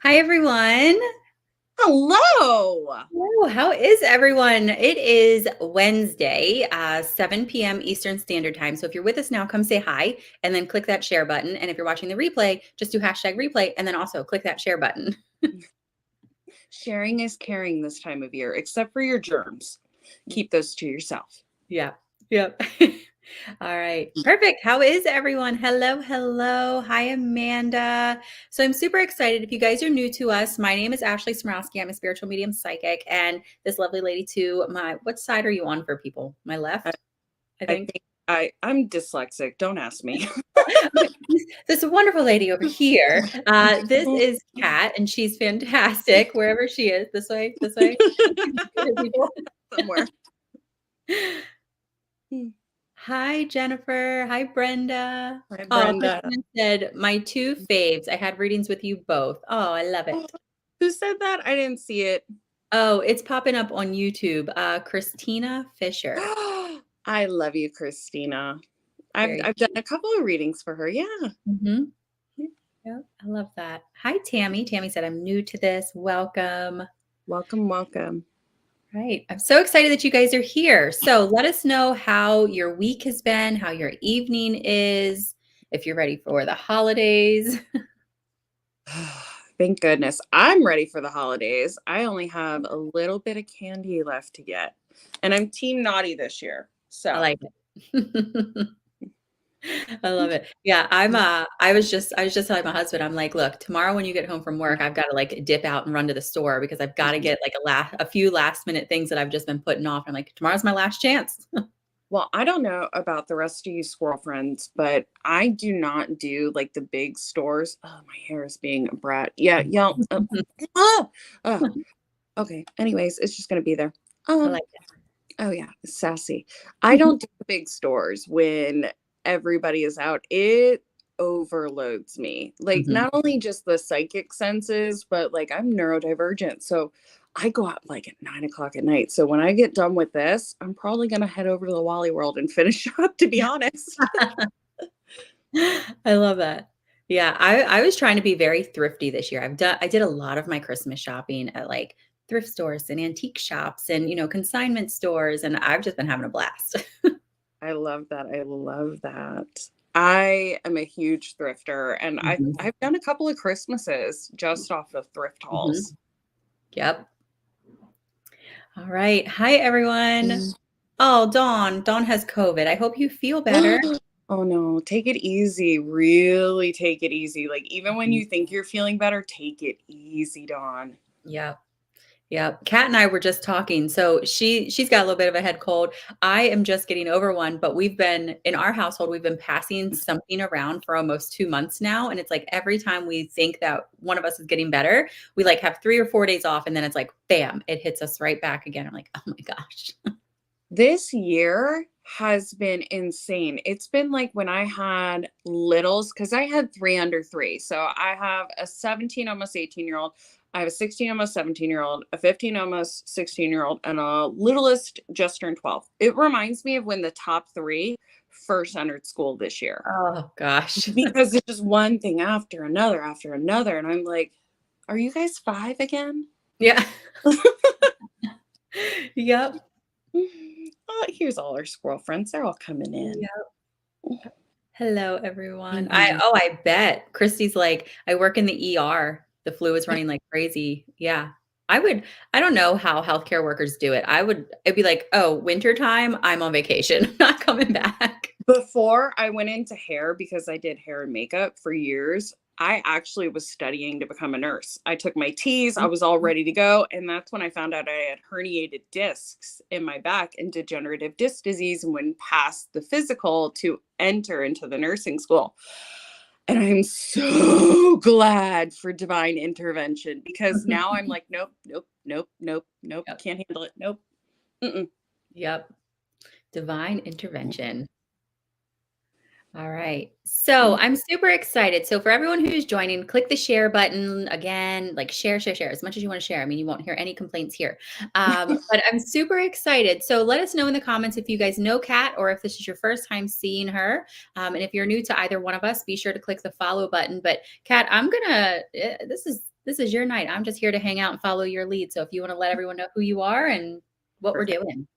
Hi, everyone. Hello. Hello, how is everyone? It is Wednesday, 7 p.m. Eastern Standard Time. So if you're with us now, come say hi and then click that share button. And if you're watching the replay, just do hashtag replay and then also click that share button. Sharing is caring this time of year, except for your germs. Keep those to yourself. Yeah. Yep. All right. Perfect. How is everyone? Hello. Hello. Hi, Amanda. So I'm super excited. If you guys are new to us, my name is Ashley Smarowsky. I'm a spiritual medium psychic. And this lovely lady to what side are you on for people? My I, left, I I think. think I'm dyslexic. Don't ask me. Okay, this wonderful lady over here. This is Kat, and she's fantastic wherever she is. This way, this way. Somewhere. Hmm. Hi, Jennifer. Hi, Brenda. Hi, Oh, Brenda. Christina said, my two faves. I had readings with you both. Oh, I love it. Oh, who said that? I didn't see it. Oh, it's popping up on YouTube. Christina Fisher. I love you, Christina. I've Very I've done a couple of readings for her. Yeah. cute. Yeah, I love that. Hi, Tammy. Tammy said, I'm new to this. Welcome. Welcome, welcome. Right. I'm so excited that you guys are here. So let us know how your week has been, how your evening is, if you're ready for the holidays. Thank goodness. I'm ready for the holidays. I only have a little bit of candy left to get. And I'm team naughty this year. I So like it. I love it. Yeah, I was just telling my husband, I'm like, look, tomorrow when you get home from work, I've got to like dip out and run to the store because I've got to get like a few last minute things that I've just been putting off. I'm like, tomorrow's my last chance. well, I don't know about the rest of you squirrel friends, but I do not do like the big stores. Oh, my hair is being a brat. Yeah, yeah. Ah, ah. Okay. Anyways, it's just gonna be there. I Um, like oh yeah, sassy. I it. don't do the big stores when everybody is out. It overloads me. Like Mhm. not only just the psychic senses, but like I'm neurodivergent. So I go out like at 9 o'clock at night. So when I get done with this, I'm probably gonna head over to the Wally World and finish up, to be honest. I love that. Yeah, I was trying to be very thrifty this year. I did a lot of my Christmas shopping at like thrift stores and antique shops and consignment stores, and I've just been having a blast. I love that. I love that. I am a huge thrifter and I've Mhm, I've done a couple of Christmases just off of thrift mhm. hauls. Yep. All right. Hi, everyone. Oh, Dawn. Dawn has COVID. I hope you feel better. Oh no, take it easy. Really take it easy. Like even when Mhm. you think you're feeling better, take it easy, Dawn. Yep. Yeah, Kat and I were just talking. So she's got a little bit of a head cold. I am just getting over one, but we've been in our household, we've been passing something around for almost 2 months now. And it's like every time we think that one of us is getting better, we like have 3 or 4 days off, and then it's like bam, it hits us right back again. I'm like, oh my gosh. This year has been insane. It's been like when I had littles, because I had three under three. So I have a 17, almost 18-year-old. I have a 16, almost 17-year-old, a 15, almost 16-year-old, and a littlest just turned 12. It reminds me of when the top three first entered school this year Oh gosh. because it's just one thing after another after another. And I'm like, are you guys five again? Yeah. Yep. Oh, here's all our squirrel friends. They're all coming in. Yep. Hello, everyone. Mhm. I bet. Christy's like, I work in the ER. The flu is running like crazy. Yeah. I don't know how healthcare workers do it. It'd be like, oh, wintertime, I'm on vacation, not coming back. Before I went into hair, because I did hair and makeup for years, I actually was studying to become a nurse. I took my T's, I was all ready to go. And that's when I found out I had herniated discs in my back and degenerative disc disease and went past the physical to enter into the nursing school. And I'm so glad for divine intervention because now I'm like, nope, nope, nope, nope, nope, Yep. can't handle it. Nope. Mm-mm. Yep. Divine intervention. All right. So I'm super excited. So for everyone who's joining, click the share button again, like share, share, share as much as you want to share. I mean, you won't hear any complaints here. But I'm super excited. So let us know in the comments if you guys know Kat or if this is your first time seeing her. And if you're new to either one of us, be sure to click the follow button. But Kat, this is this is your night. I'm just here to hang out and follow your lead. So if you want to let everyone know who you are and what we're Perfect. doing.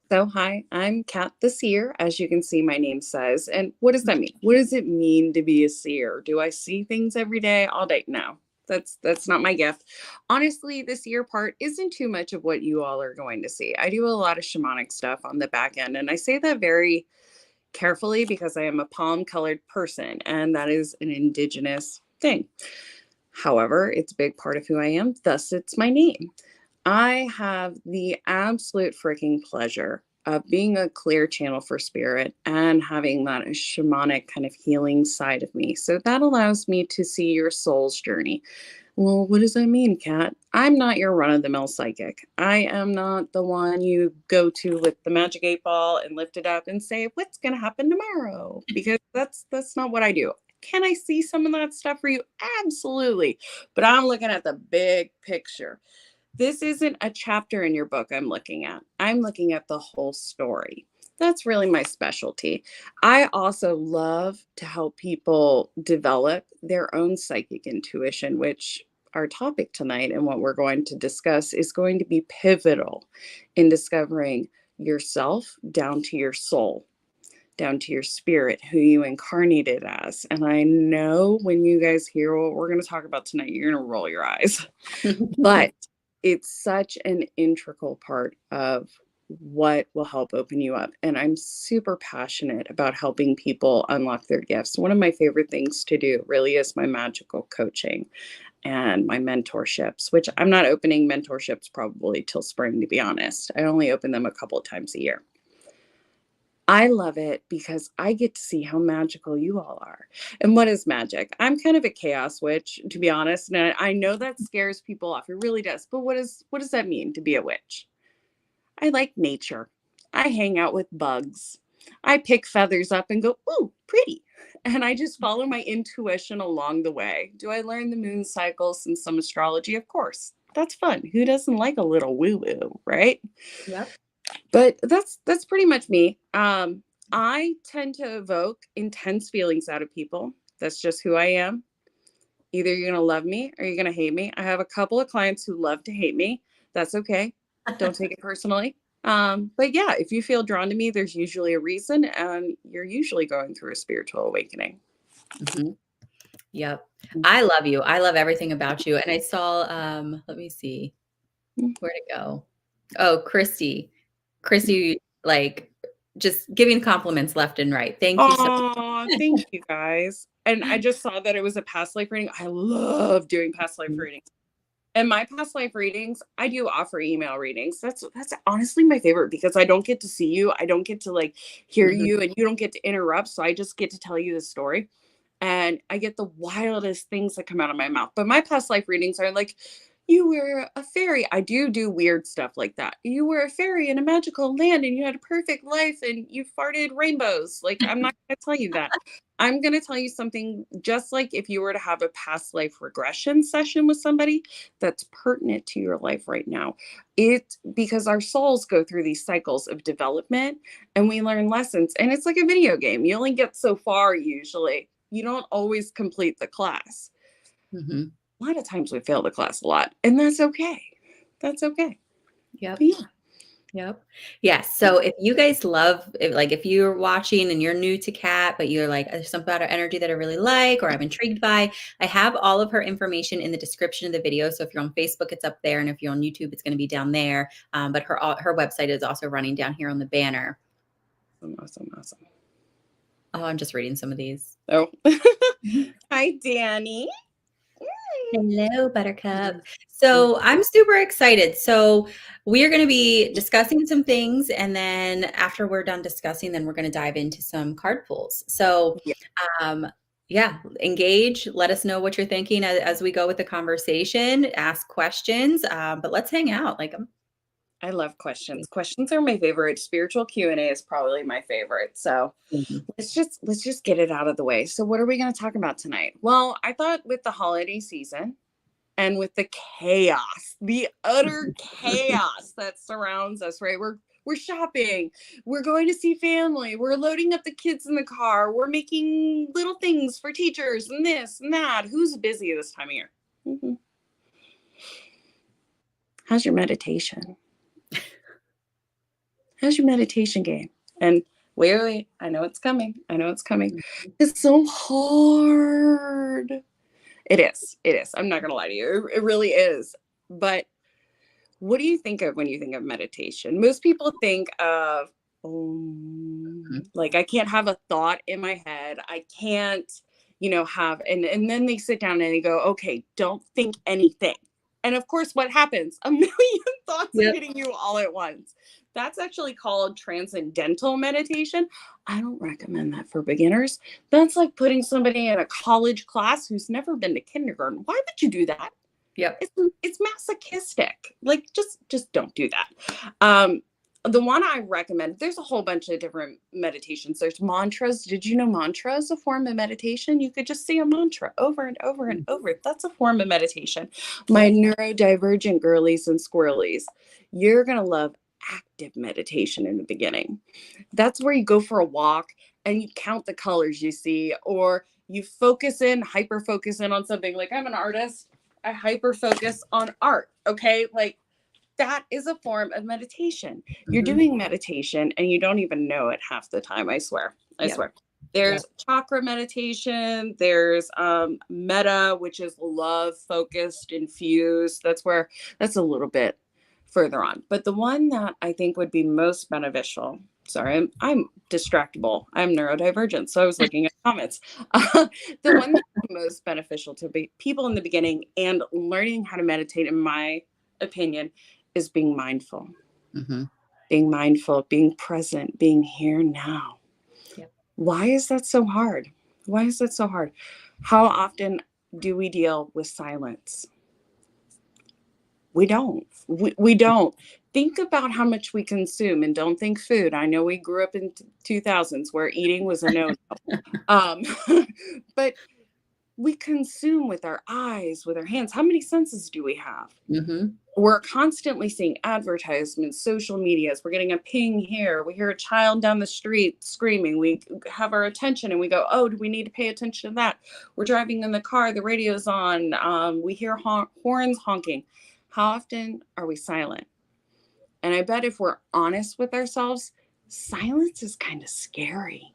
So, hi, I'm Kat the Seer, as you can see, my name says. And what does that mean? What does it mean to be a seer? Do I see things every day, all day? No, that's not my gift. Honestly, the seer part isn't too much of what you all are going to see. I do a lot of shamanic stuff on the back end, and I say that very carefully because I am a palm-colored person, and that is an indigenous thing. However, it's a big part of who I am, thus it's my name. I have the absolute freaking pleasure of being a clear channel for spirit and having that shamanic kind of healing side of me. So that allows me to see your soul's journey. Well, what does that mean, Kat? I'm not your run-of-the-mill psychic. I am not the one you go to with the magic 8 ball and lift it up and say, what's going to happen tomorrow? Because that's not what I do. Can I see some of that stuff for you? Absolutely. But I'm looking at the big picture. This isn't a chapter in your book I'm looking at. I'm looking at the whole story. That's really my specialty. I also love to help people develop their own psychic intuition, which our topic tonight and what we're going to discuss is going to be pivotal in discovering yourself down to your soul, down to your spirit, who you incarnated as. And I know when you guys hear what we're going to talk about tonight, you're going to roll your eyes. But it's such an integral part of what will help open you up. And I'm super passionate about helping people unlock their gifts. One of my favorite things to do really is my magical coaching and my mentorships, which I'm not opening mentorships probably till spring, to be honest. I only open them a couple of times a year. I love it because I get to see how magical you all are. And what is magic? I'm kind of a chaos witch, to be honest. And I know that scares people off. It really does. But what does that mean to be a witch? I like nature. I hang out with bugs. I pick feathers up and go, ooh, pretty. And I just follow my intuition along the way. Do I learn the moon cycles and some astrology? Of course. That's fun. Who doesn't like a little woo-woo, right? Yep. But that's pretty much me. I tend to evoke intense feelings out of people. That's just who I am. Either you're gonna love me or you're gonna hate me. I have a couple of clients who love to hate me. That's okay. Don't take it personally. But yeah, if you feel drawn to me, there's usually a reason, and you're usually going through a spiritual awakening. Mhm. Yep. I love you. I love everything about you. And I saw, let me see, where'd it go? Oh, Christy. Christy, like, just giving compliments left and right. Thank you so Oh, thank you guys. And I just saw that it was a past life reading. I love doing past life much. readings. And my past life readings, I do offer email readings. That's honestly my favorite because I don't get to see you. I don't get to like hear Mhm. you and you don't get to interrupt. So I just get to tell you the story. And I get the wildest things that come out of my mouth. But my past life readings are like, you were a fairy. I do weird stuff like that. You were a fairy in a magical land and you had a perfect life and you farted rainbows. Like, I'm not going to tell you that. I'm going to tell you something just like if you were to have a past life regression session with somebody that's pertinent to your life right now. It because our souls go through these cycles of development and we learn lessons. And it's like a video game. You only get so far usually. You don't always complete the class. Mhm. A lot of times we fail the class a lot, and that's okay. That's okay. Yep. But yeah. Yep. Yes. So if you guys love, if you're watching and you're new to Kat, but you're like, there's something about her energy that I really like, or I'm intrigued by, I have all of her information in the description of the video. So if you're on Facebook, it's up there. And if you're on YouTube, it's going to be down there. But her website is also running down here on the banner. Awesome. Oh, I'm just reading some of these. Oh, hi, Danny. Hello, Buttercup. So I'm super excited. So we are going to be discussing some things, and then after we're done discussing, then we're going to dive into some card pulls. So, Yeah, um, yeah, engage. Let us know what you're thinking as we go with the conversation. Ask questions, but let's hang out. I love questions. Questions are my favorite. Spiritual Q&A is probably my favorite. So Mhm. let's just get it out of the way. So what are we going to talk about tonight? Well, I thought with the holiday season and with the chaos, the utter chaos that surrounds us, right? We're shopping, we're going to see family, we're loading up the kids in the car, we're making little things for teachers and this and that. Who's busy this time of year? Mhm. how's your meditation? How's your meditation game? And wait, I know it's coming. I know it's coming. Mhm. It's so hard. It is. It is. I'm not going to lie to you. It really is. But what do you think of when you think of meditation? Most people think of, like, I can't have a thought in my head. I can't, have, and then they sit down and they go, okay, don't think anything. And of course, what happens? A million thoughts are Yep. hitting you all at once. That's actually called transcendental meditation. I don't recommend that for beginners. That's like putting somebody in a college class who's never been to kindergarten. Why would you do that? Yep. It's masochistic. Like, just don't do that. The one I recommend, there's a whole bunch of different meditations. There's mantras. Did you know mantra is a form of meditation? You could just say a mantra over and over and over. That's a form of meditation. My neurodivergent girlies and squirrelies, you're going to love active meditation in the beginning. That's where you go for a walk and you count the colors you see, or you hyper focus in on something. Like, I'm an artist. I hyper focus on art. Okay. Like, that is a form of meditation. You're doing meditation and you don't even know it half the time. I swear. I swear. There's chakra meditation. There's metta, which is love focused, infused. That's a little bit further on. But the one that I think would be most beneficial. Sorry, I'm distractible. I'm neurodivergent. So I was looking at comments. The one that's most beneficial to people in the beginning and learning how to meditate, in my opinion, is being mindful. Being mindful, being present, being here now. Yep. Why is that so hard? Why is that so hard? How often do we deal with silence? We don't. We don't. Think about how much we consume, and don't think food. I know we grew up in 2000s where eating was a no-no. But we consume with our eyes, with our hands. How many senses do we have? We're constantly seeing advertisements, social medias. We're getting a ping here. We hear a child down the street screaming. We have our attention and we go, oh, do we need to pay attention to that? We're driving in the car. The radio's on. We hear horns honking. How often are we silent? And I bet if we're honest with ourselves, silence is kind of scary.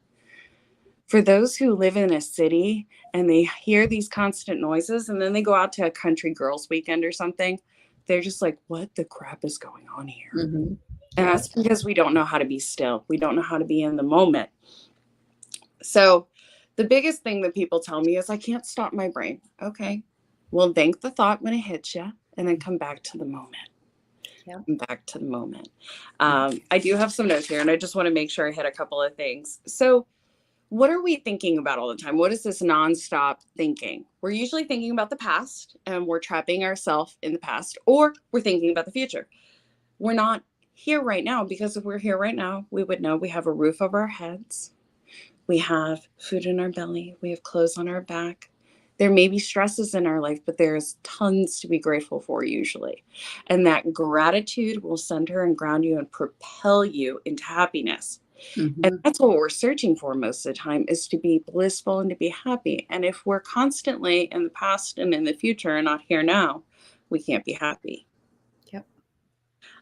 For those who live in a city and they hear these constant noises and then they go out to a country girls weekend or something, they're just like, what the crap is going on here? And that's because we don't know how to be still. We don't know how to be in the moment. So the biggest thing that people tell me is, I can't stop my brain. Okay, well, think the thought when it hits you and then come back to the moment. Back to the moment. I do have some notes here and I just want to make sure I hit a couple of things. So what are we thinking about all the time? What is this nonstop thinking? We're usually thinking about the past and we're trapping ourselves in the past, or we're thinking about the future. We're not here right now, because if we're here right now, we would know we have a roof over our heads. We have food in our belly. We have clothes on our back. There may be stresses in our life, but there's tons to be grateful for usually. And that gratitude will center and ground you and propel you into happiness. And that's what we're searching for most of the time, is to be blissful and to be happy. And if we're constantly in the past and in the future and not here now, we can't be happy.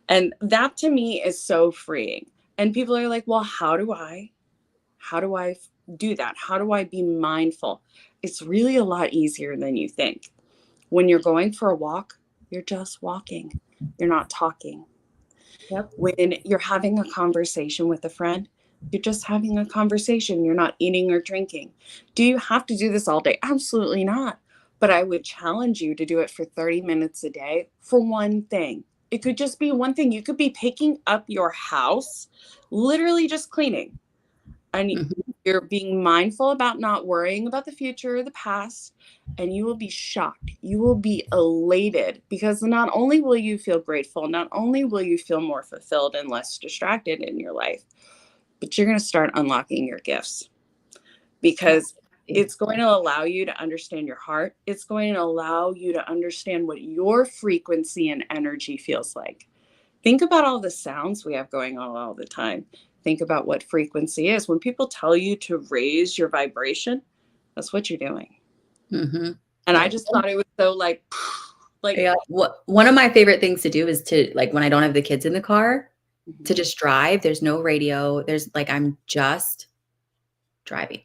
And that to me is so freeing. And people are like, well, how do I do that? How do I be mindful? It's really a lot easier than you think. When you're going for a walk, you're just walking. You're not talking. When you're having a conversation with a friend, you're just having a conversation. You're not eating or drinking. Do you have to do this all day? Absolutely not. But I would challenge you to do it for 30 minutes a day for one thing. It could just be one thing. You could be picking up your house, literally just cleaning. And you're being mindful about not worrying about the future or the past, and you will be shocked. You will be elated, because not only will you feel grateful, not only will you feel more fulfilled and less distracted in your life, but you're going to start unlocking your gifts, because it's going to allow you to understand your heart. It's going to allow you to understand what your frequency and energy feels like. Think about all the sounds we have going on all the time. Think about what frequency is. When people tell you to raise your vibration, that's what you're doing. And I just thought it was so like, Like, Yeah. One of my favorite things to do is to, like, when I don't have the kids in the car, to mhm, just drive. There's no radio. There's like, I'm just driving.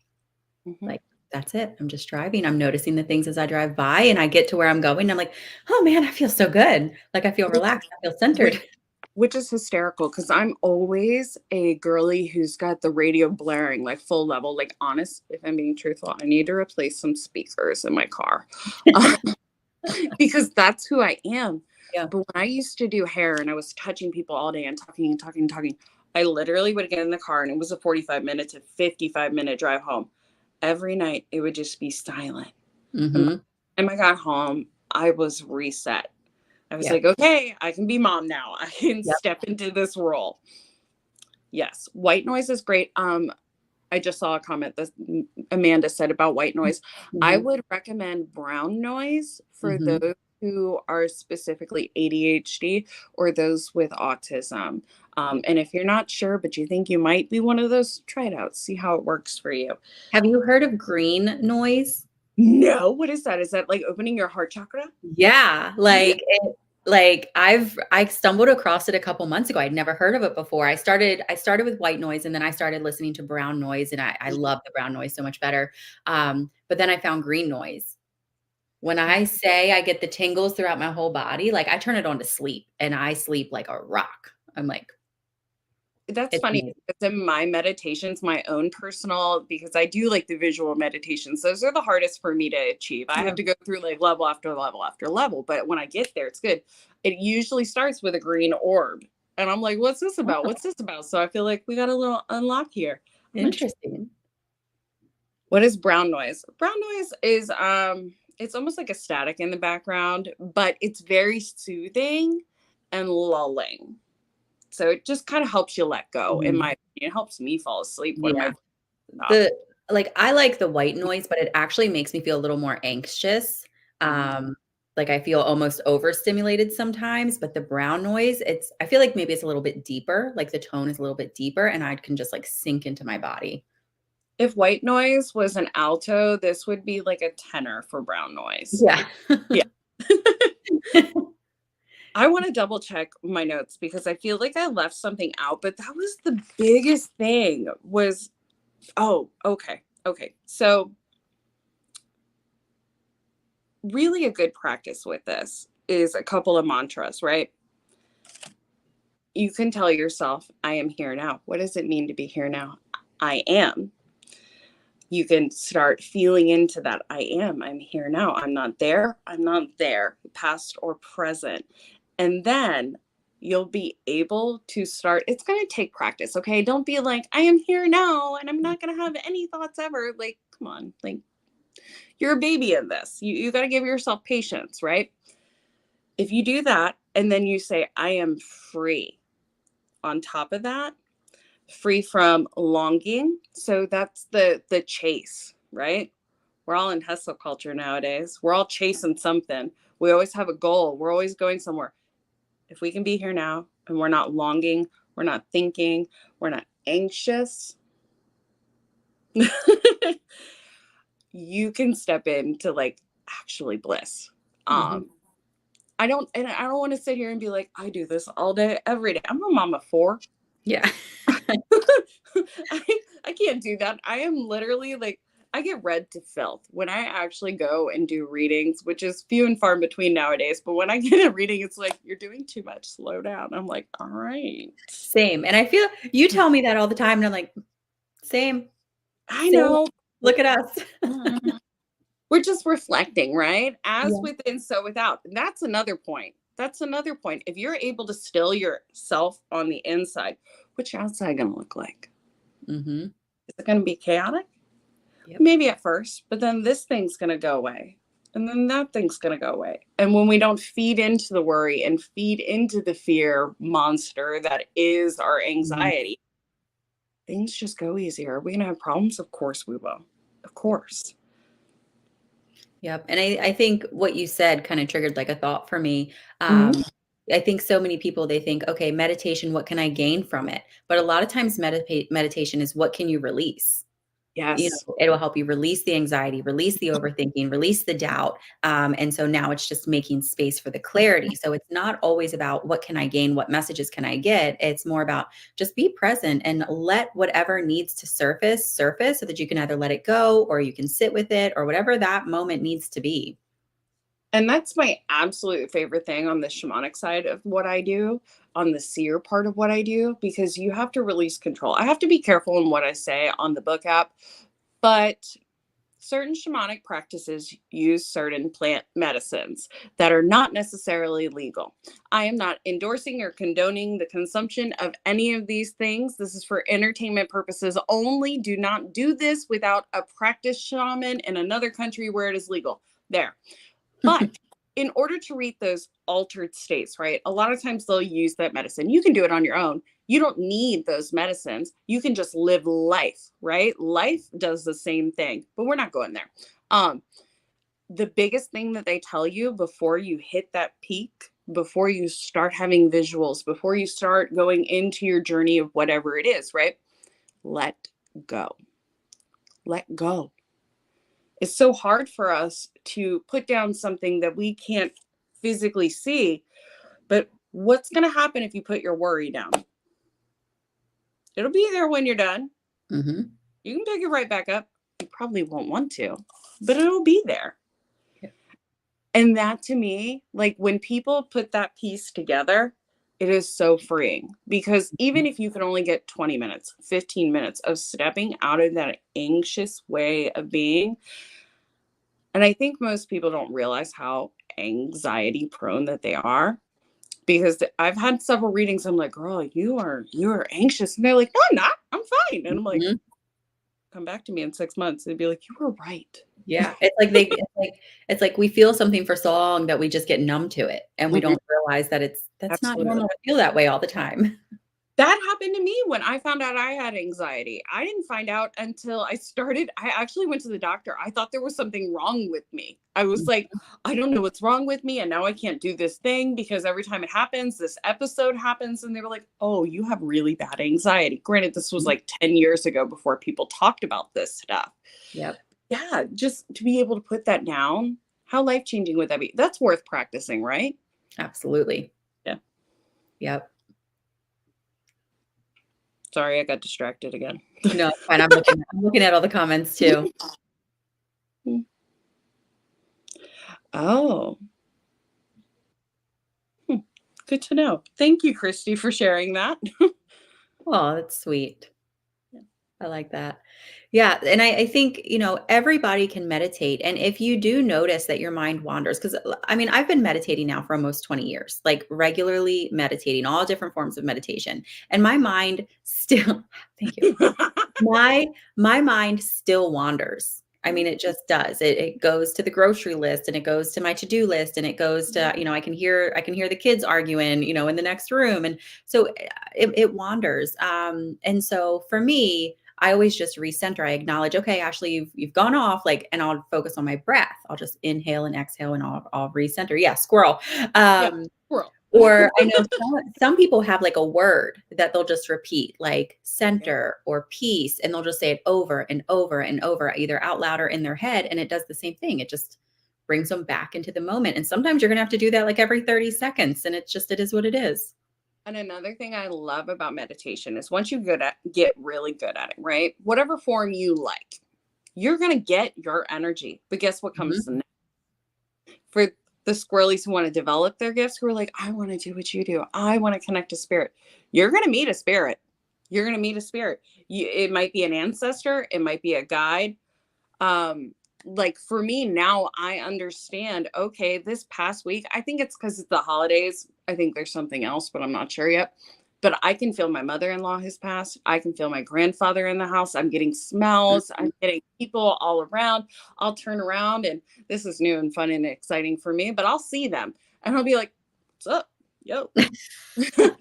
mhm. Like, that's it. I'm just driving. I'm noticing the things as I drive by and I get to where I'm going. And I'm like, oh man, I feel so good. Like I feel which relaxed. I feel which centered. which is hysterical because I'm always a girly who's got the radio blaring like full level. Like, honest, if I'm being truthful, I need to replace some speakers in my car. Because that's who I am. Yeah. But when I used to do hair and I was touching people all day and talking and talking and talking, I literally would get in the car and it was a 45-minute to 55-minute drive home. Every night it would just be silent. And by Hmm. the time I got home, I was reset. I was Yeah. like, okay, I can be mom now. I can Yep. step into this role. Yes, white noise is great. I just saw a comment that Amanda said about white noise. I Hmm. would recommend brown noise for Hmm. those who are specifically ADHD or those with autism. Yeah. And if you're not sure, but you think you might be one of those, try it out. See how it works for you. Have you heard of green noise? No, what is that? Is that like opening your heart chakra? Yeah, Yeah. like I stumbled across it a couple months ago. I'd never heard of it before. I started with white noise and then I started listening to brown noise and I love the brown noise so much better. But then I found green noise. When I say I get the tingles throughout my whole body, like I turn it on to sleep and I sleep like a rock. I'm like, That's it's funny. amazing. It's in my meditations, my own personal, because I do like the visual meditations. Those are the hardest for me to achieve. I Yeah. have to go through like level after level after level. But when I get there, it's good. It usually starts with a green orb. And I'm like, what's this about? Oh, What's this about? So I feel like we got a little unlock here. I'm gonna try. interesting. What is brown noise? Brown noise is it's almost like a static in the background, but it's very soothing and lulling. So it just kind of helps you let go. In Mhm. my opinion, it helps me fall asleep when my Yeah. stop. The like, I like the white noise, but it actually makes me feel a little more anxious. Mhm. Like I feel almost overstimulated sometimes, but the brown noise, I feel like maybe it's a little bit deeper, like the tone is a little bit deeper and I can just like sink into my body. If white noise was an alto, this would be like a tenor for brown noise. Yeah. Yeah. I want to double check my notes because I feel like I left something out, but that was the biggest thing was, oh, okay. Okay. So really a good practice with this is a couple of mantras, right? You can tell yourself, I am here now. What does it mean to be here now? I am. You can start feeling into that. I'm here now. I'm not there. I'm not there, past or present. And then you'll be able to start. It's going to take practice. Okay. Don't be like, I am here now and I'm not going to have any thoughts ever. Like, come on. Like, you're a baby in this. You got to give yourself patience, right? If you do that and then you say, I am free on top of that, free from longing. So that's the chase, right? We're all in hustle culture nowadays. We're all chasing something. We always have a goal. We're always going somewhere. If we can be here now and we're not longing, we're not thinking, we're not anxious, you can step into like actually bliss. Mhm. Um I don't want to sit here and be like, I do this all day, every day. I'm a mom of four. Yeah. I can't do that. I am literally like, I get read to filth when I actually go and do readings, which is few and far between nowadays. But when I get a reading, it's like, you're doing too much. Slow down. I'm like, all right. Same, and I feel you tell me that all the time, and I'm like, "Same, I same, know. look at us." Mm. We're just reflecting, right? As Yeah. within, so without. And that's another point. That's another point. If you're able to still yourself on the inside, what's your outside going to look like? Mhm. Is it going to be chaotic? Yep. Maybe at first, but then this thing's going to go away. And then that thing's going to go away. And when we don't feed into the worry and feed into the fear monster that is our Mhm. anxiety, things just go easier. Are we going to have problems? Of course we will. Of Yep. course. Yep, and I think what you said kinda triggered, like, a thought for me. Mhm. I think so many people, they think, "Okay, meditation, what can I gain from it?" But a lot of times meditation is what can you release? Yes. it'll help you release the anxiety, release the overthinking, release the doubt. And so now it's just making space for the clarity. So it's not always about what can I gain, what messages can I get. It's more about just be present and let whatever needs to surface so that you can either let it go or you can sit with it or whatever that moment needs to be. And that's my absolute favorite thing on the shamanic side of what I do, on the seer part of what I do, because you have to release control. I have to be careful in what I say on the book app, but certain shamanic practices use certain plant medicines that are not necessarily legal. I am not endorsing or condoning the consumption of any of these things. This is for entertainment purposes only. Do not do this without a practice shaman in another country where it is legal. There. But in order to reach those altered states, right? A lot of times they'll use that medicine. You can do it on your own. You don't need those medicines. You can just live life, right? Life does the same thing, but we're not going there. The biggest thing that they tell you before you hit that peak, before you start having visuals, before you start going into your journey of whatever it is, right? Let go. Let go. It's so hard for us to put down something that we can't physically see. But what's going to happen if you put your worry down? It'll be there when you're done. Mm-hmm. You can pick it right back up. You probably won't want to, but it'll be there. Yeah. And that to me, like when people put that piece together, it is so freeing, because even if you can only get 20 minutes, 15 minutes of stepping out of that anxious way of being. And I think most people don't realize how anxiety prone that they are, because I've had several readings. I'm like, girl, you're anxious. And they're like, no, I'm not. I'm fine. And I'm like, Mm-hmm. come back to me in 6 months. They'd be like, you were right. Yeah. It's like we feel something for so long that we just get numb to it and we Mhm. don't realize that that's not Absolutely. normal to feel that way all the time. That happened to me when I found out I had anxiety. I didn't find out until I actually went to the doctor. I thought there was something wrong with me. I was like, I don't know what's wrong with me. And now I can't do this thing because every time it happens, this episode happens. And they were like, oh, you have really bad anxiety. Granted, this was like 10 years ago before people talked about this stuff. Yep. Yeah, just to be able to put that down, how life-changing would that be? That's worth practicing, right? Absolutely. Yeah. Yep. Sorry, I got distracted again. No, it's fine. I'm looking at all the comments too. Oh, good to know. Thank you, Christy, for sharing that. Oh, that's sweet. I like that. Yeah. And I think, everybody can meditate. And if you do notice that your mind wanders, because I mean, I've been meditating now for almost 20 years, like regularly meditating, all different forms of meditation. And my mind still, thank you. My mind still wanders. I mean, it just does. It goes to the grocery list and it goes to my to-do list and it goes to, I can hear the kids arguing, in the next room. And so it wanders. And so for me, I always just recenter. I acknowledge, okay, Ashley, you've gone off, like, and I'll focus on my breath. I'll just inhale and exhale and I'll recenter. Yeah, squirrel. Yeah, squirrel. Or I know some people have like a word that they'll just repeat, like center or peace, and they'll just say it over and over and over, either out loud or in their head. And it does the same thing. It just brings them back into the moment. And sometimes you're going to have to do that like every 30 seconds. And it is what it is. And another thing I love about meditation is once you get really good at it, right? Whatever form you like, you're going to get your energy. But guess what comes next? For the squirrelies who want to develop their gifts, who are like, I want to do what you do. I want to connect to spirit. You're going to meet a spirit. You're going to meet a spirit. It might be an ancestor. It might be a guide. Like for me now, I understand, okay, this past week, I think it's because it's the holidays. I think there's something else, but I'm not sure yet. But I can feel my mother-in-law has passed. I can feel my grandfather in the house. I'm getting smells. I'm getting people all around. I'll turn around, and this is new and fun and exciting for me, but I'll see them and I'll be like, what's up? Yo. But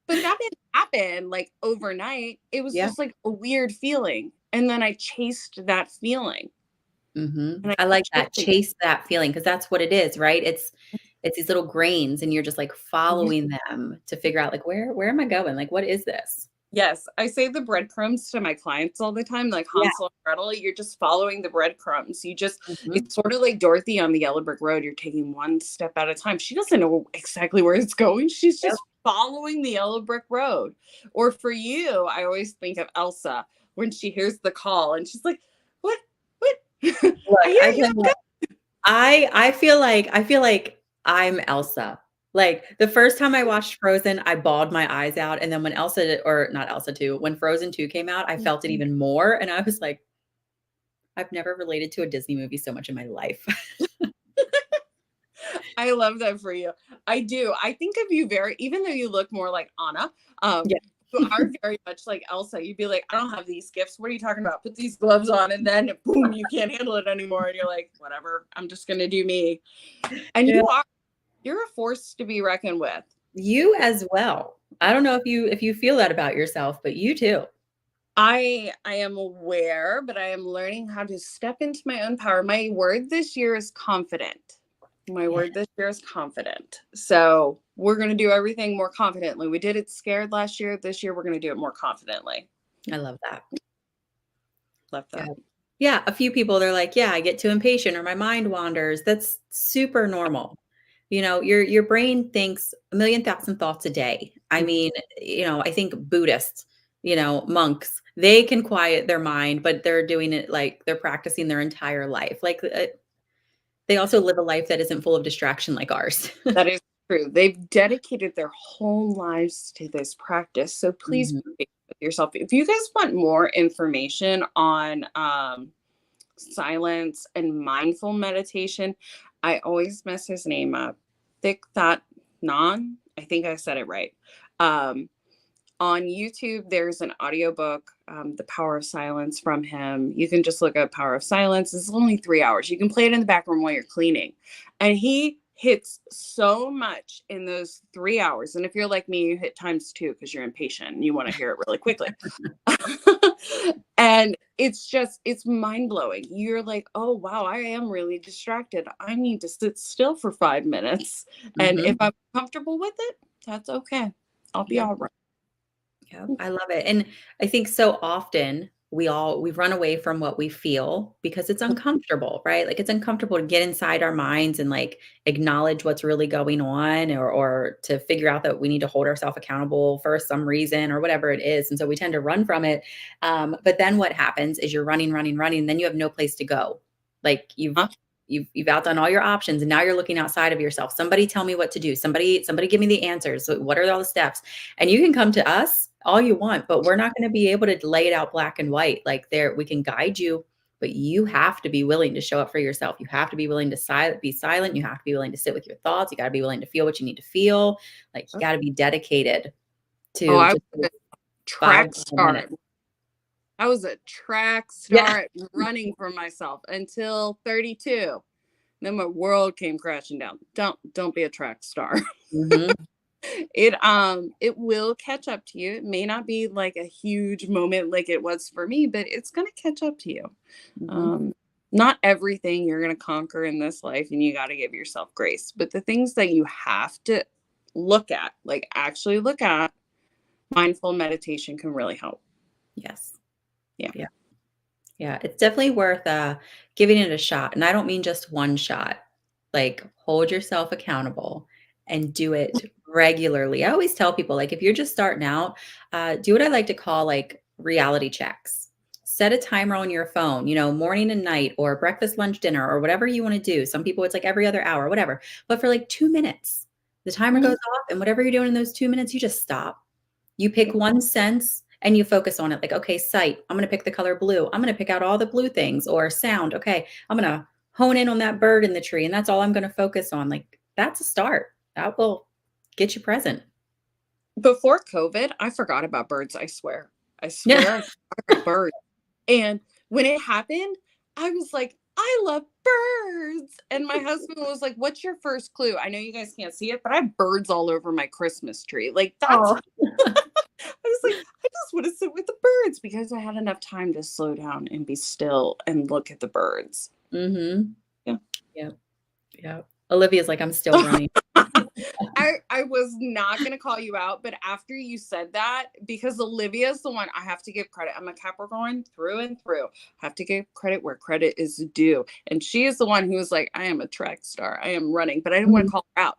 that didn't happen like overnight. It was just like a weird feeling. And then I chased that feeling. Mm-hmm. I like that. Chase that feeling, because that's what it is, right? It's these little grains, and you're just like following them to figure out like where am I going? Like, what is this? Yes, I say the breadcrumbs to my clients all the time, like Yeah. Hansel and Gretel. You're just following the breadcrumbs. Mhm. It's sort of like Dorothy on the Yellow Brick Road. You're taking one step at a time. She doesn't know exactly where it's going. She's Yep. just following the Yellow Brick Road. Or for you, I always think of Elsa when she hears the call and she's like, "What? What? I Look, hear I you." tell you what, I feel like I'm Elsa. Like, the first time I watched Frozen, I bawled my eyes out, and then when Elsa or not Elsa 2, when Frozen 2 came out, I felt it even more, and I was like, "I've never related to a Disney movie so much in my life." I love that for you. I do. I think of you very, even though you look more like Anna, um, Yeah. you are very much like Elsa. You'd be like, I don't have these gifts. What are you talking about? Put these gloves on, and then boom, you can't handle it anymore. And you're like, whatever, I'm just gonna do me. And Yeah. you're a force to be reckoned with. You as well. I don't know if you feel that about yourself, but you too. I am aware, but I am learning how to step into my own power. My word this year is confident. My Yeah, word this year is confident. So we're going to do everything more confidently. We did it scared last year. This year, we're going to do it more confidently. I love that. Love Yeah. that. Yeah, a few people, they're like, "Yeah, I get too impatient or my mind wanders." That's super normal. Your brain thinks a million thousand thoughts a day. I mean, I think Buddhists, monks, they can quiet their mind, but they're doing it like they're practicing their entire life. Like, they also live a life that isn't full of distraction like ours. That is true. They've dedicated their whole lives to this practice. So please be Mhm. patient with yourself. If you guys want more information on silence and mindful meditation, I always mess his name up. Thich Thot Nan. I think I said it right. Um, on YouTube, there's an audiobook, The Power of Silence from him. You can just look up Power of Silence. It's only 3 hours. You can play it in the background while you're cleaning. And he hits so much in those 3 hours. And if you're like me, you hit times two because you're impatient and you want to hear it really quickly. And it's mind blowing. You're like, oh, wow, I am really distracted. I need to sit still for 5 minutes. And if Mhm. I'm comfortable with it, that's okay. I'll be Yep. all right. Yep, I love it, and I think so often we run away from what we feel because it's uncomfortable, right? Like, it's uncomfortable to get inside our minds and, like, acknowledge what's really going on or to figure out that we need to hold ourselves accountable for some reason or whatever it is, and so we tend to run from it, but then what happens is you're running, running, running, and then you have no place to go. Like, Huh? you've outdone all your options, and now you're looking outside of yourself. Somebody tell me what to do. Somebody give me the answers. So what are all the steps? And you can come to us all you want, but we're not going to be able to lay it out black and white. Like, there, we can guide you, but you have to be willing to show up for yourself. You have to be willing to be silent. You have to be willing to sit with your thoughts. You got to be willing to feel what you need to feel. Like, you got to be dedicated Oh, to I just was a five track star. minutes. I was a track Yeah. star at running for myself until 32. Then my world came crashing down. Don't be a track star. Hmm. It will catch up to you. It may not be like a huge moment like it was for me, but it's gonna catch up to you. Hmm. Um, Not everything you're gonna conquer in this life, and you got to give yourself grace. But the things that you have to look at, like actually look at, mindful meditation can really help. Yes. Yeah. Yeah. Yeah, it's definitely worth, giving it a shot, and I don't mean just one shot. Like, hold yourself accountable and do it regularly. I always tell people, like, if you're just starting out, do what I like to call, like, reality checks. Set a timer on your phone, morning and night or breakfast, lunch, dinner, or whatever you wanna do. Some people, it's like every other hour, whatever, but for, like, 2 minutes, the timer Mhm. goes off, and whatever you're doing in those 2 minutes, you just stop. You Yeah. pick one sense and you focus on it. Like, okay, sight, I'm going to pick the color blue. I'm going to pick out all the blue things. Or sound, okay, I'm going to hone in on that bird in the tree. And that's all I'm going to focus on. Like, that's a start. That will get you present. Before COVID, I forgot about birds. I swear. I Yeah. swear I forgot about birds. And when it happened, I was like, I love birds. And my husband was like, what's your first clue? I know you guys can't see it, but I have birds all over my Christmas tree. Like, that's, Oh. I was like, I just want to sit with the birds because I had enough time to slow down and be still and look at the birds. Mm-hmm. Yeah. Yep. Yep. Olivia's like, I'm still running. I was not gonna call you out, but after you said that, because Olivia's the one I have to give credit. I'm a Capricorn through and through. I have to give credit where credit is due. And she is the one who was like, I am a track star. I am running, but I didn't want to call her out.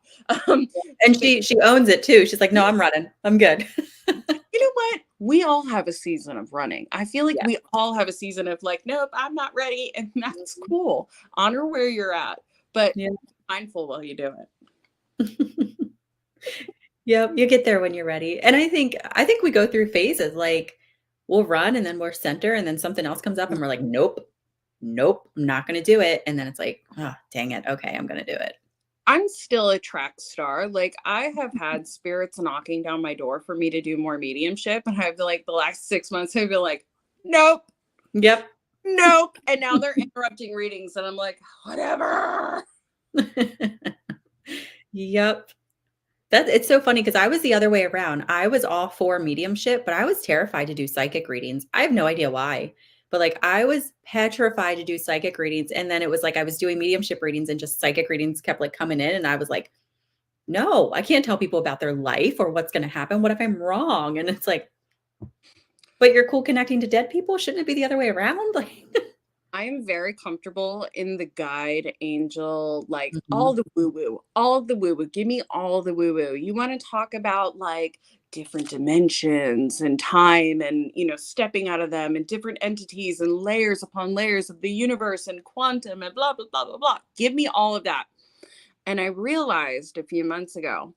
Um, And she owns it too. She's like, no, I'm running. I'm good. you know what? We all have a season of running. I feel like Yeah. we all have a season of like, nope, I'm not ready. And that's Mhm. cool. Honor where you're at, but Yeah. mindful while you do it. Yep, you get there when you're ready. And I think we go through phases, like, we'll run and then we're center and then something else comes up and we're like, "Nope, nope, I'm not gonna do it." And then it's like, "Oh, dang it. Okay, I'm gonna do it." I'm still a track star. Like I have had spirits knocking down my door for me to do more mediumship. And I've been like the last 6 months, I've been like, nope, Yep. nope. And now they're interrupting readings. And I'm like, whatever. Yep. It's so funny because I was the other way around. I was all for mediumship, but I was terrified to do psychic readings. I have no idea why, but, like, I was petrified to do psychic readings, and then it was like I was doing mediumship readings and just psychic readings kept, like, coming in, and I was like, "No, I can't tell people about their life or what's gonna happen. What if I'm wrong?" And it's like, "But you're cool connecting to dead people? Shouldn't it be the other way around?" Like I am very comfortable in the guide, angel, like all Mhm, the woo woo, all of the woo woo. Give me all the woo woo. You want to talk about like different dimensions and time and, stepping out of them and different entities and layers upon layers of the universe and quantum and blah, blah, blah, blah, blah. Give me all of that. And I realized a few months ago,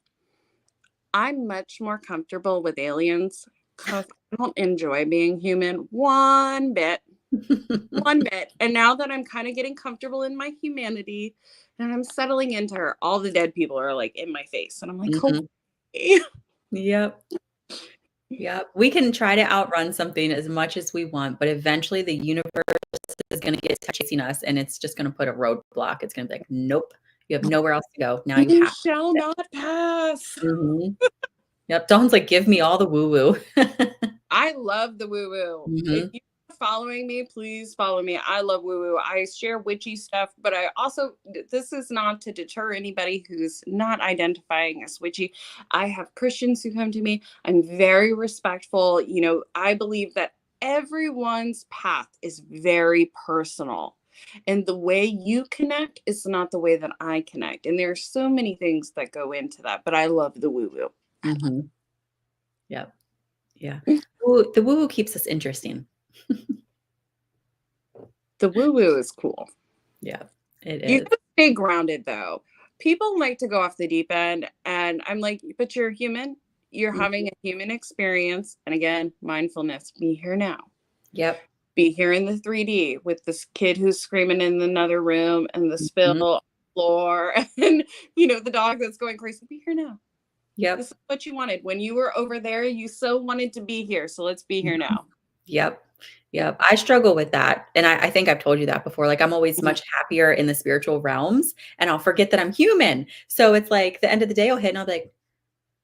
I'm much more comfortable with aliens because I don't enjoy being human one bit. One bit. And now that I'm kind of getting comfortable in my humanity and I'm settling into her, all the dead people are like in my face. And I'm like, mhm. okay. Yep. Yep. We can try to outrun something as much as we want, but eventually the universe is gonna get chasing us, and it's just gonna put a roadblock. It's gonna be like, "Nope, you have nowhere else to go. Now you You have to shall sit." not pass. Mhm. Yep, Dawn's like, "Give me all the woo-woo." I love the woo woo. If Mhm, you're following me, please follow me. I love woo woo. I share witchy stuff, but I also, this is not to deter anybody who's not identifying as witchy. I have Christians who come to me. I'm very respectful. I believe that everyone's path is very personal. And the way you connect is not the way that I connect. And there are so many things that go into that, but I love the woo woo. mhm. Yep, yeah. Ooh, the woo-woo keeps us interesting. The woo woo is cool. Yeah, it You is. gotta stay grounded though. People like to go off the deep end, and I'm like, but you're human. You're Mhm. having a human experience. And again, mindfulness. Be here now. Yep. Be here in the 3D with this kid who's screaming in another room and the spill Mhm. on the floor and the dog that's going crazy. Be here now. This Yep. is what you wanted. When you were over there, you so wanted to be here. So let's be here Mhm. now. Yep. Yep. I struggle with that, and I think I've told you that before, like, I'm always Mhm. much happier in the spiritual realms, and I'll forget that I'm human. So it's like the end of the day will hit, and I'll be like,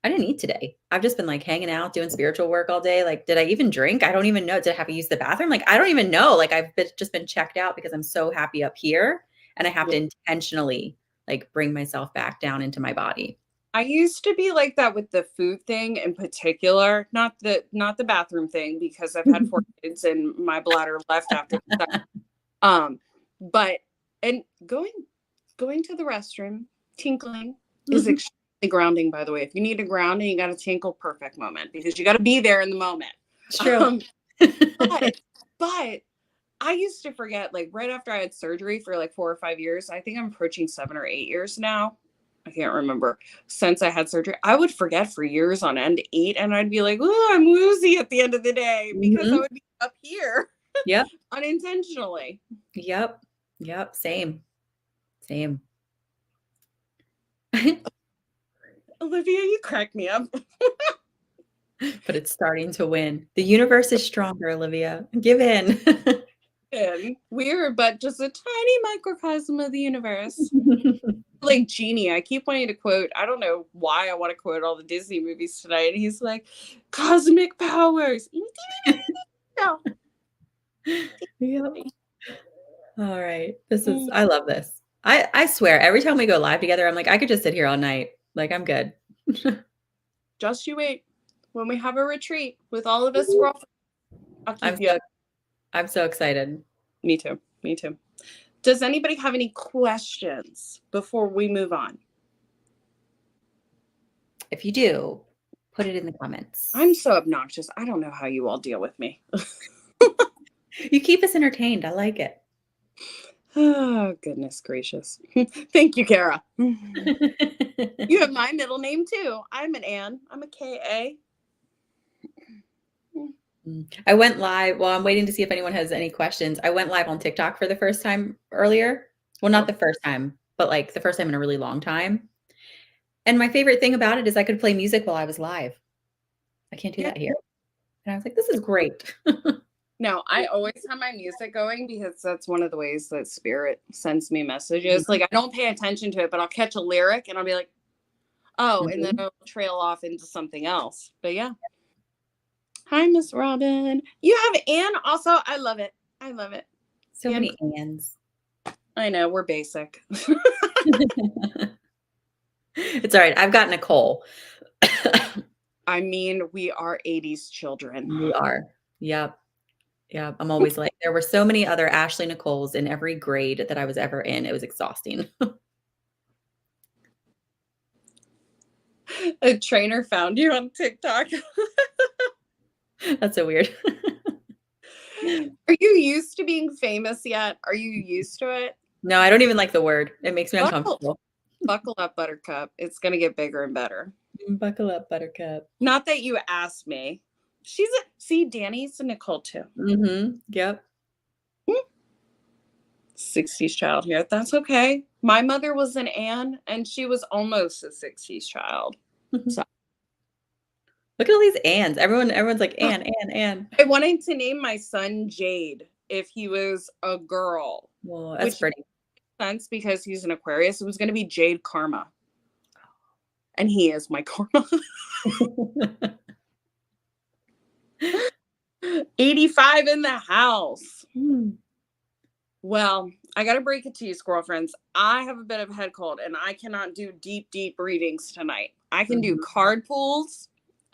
"I didn't eat today. I've just been, like, hanging out, doing spiritual work all day. Like, did I even drink? I don't even know. Did I have to use the bathroom? Like, I don't even know. Like, I've just been checked out because I'm so happy up here, and I have Yeah. to intentionally, like, bring myself back down into my body." I used to be like that with the food thing in particular, not the bathroom thing because I've had 4 kids and my bladder left after the um, but and going to the restroom, tinkling is extremely grounding, by the way. If you need a grounding, you got a tinkle perfect moment because you got to be there in the moment. It's true. Um, but but I used to forget, like right after I had surgery for like 4 or 5 years, I think I'm approaching 7 or 8 years now. I can't remember since I had surgery. I would forget for years on end to eat, and I'd be like, "Oh, I'm woozy" at the end of the day because I Mhm. would be up here Yep. unintentionally. Yep. Yep. Same. Same. Olivia, you crack me up. But it's starting to win. The universe is stronger, Olivia. Give in. And we're but just a tiny microcosm of the universe. Like Genie, I keep wanting to quote. I don't know why I want to quote all the Disney movies tonight. And he's like, "Cosmic powers." No. Yep. All right. This is Mm. I love this. I swear every time we go live together, I'm like, I could just sit here all night. Like I'm good. Just you wait. When we have a retreat with all of us girlfriends, I'll keep you up. I'm so excited. Me too. Me too. Does anybody have any questions before we move on? If you do, put it in the comments. I'm so obnoxious. I don't know how you all deal with me. You keep us entertained. I like it. Oh, goodness gracious. Thank you, Kara. You have my middle name too. I'm an Ann. I'm a K.A. I went live. Well, I'm waiting to see if anyone has any questions. I went live on TikTok for the first time earlier. Well, not the first time, but like the first time in a really long time. And my favorite thing about it is I could play music while I was live. I can't do that here. And I was like, this is great. No, I always have my music going because that's one of the ways that spirit sends me messages. Like I don't pay attention to it, but I'll catch a lyric and I'll be like, oh, and then it'll trail off into something else. But yeah. Hi, Miss Robin. You have Ann also. I love it. I love it. So many Anns. I know, we're basic. It's all right. I've got Nicole. I mean, we are 80s children. We are. Yep. Yeah, I'm always like, there were so many other Ashley Nicoles in every grade that I was ever in. It was exhausting. A trainer found you on TikTok. That's so weird. Are you used to being famous yet? Are you used to it? No, I don't even like the word. It makes me uncomfortable. Buckle up, Buttercup. It's going to get bigger and better. Buckle up, Buttercup. Not that you asked me. See, Danny's a Nicole too. Yep. 60s child here. That's okay. My mother was an Ann and she was almost a 60s child. So look at all these Anns. Everyone's like Ann. I wanted to name my son Jade if he was a girl. Well, that's pretty. Makes sense because he's an Aquarius. It was going to be Jade Karma. And he is my karma. 85 in the house. Well, I got to break it to you, squirrel friends. I have a bit of a head cold and I cannot do deep readings tonight. I can do card pulls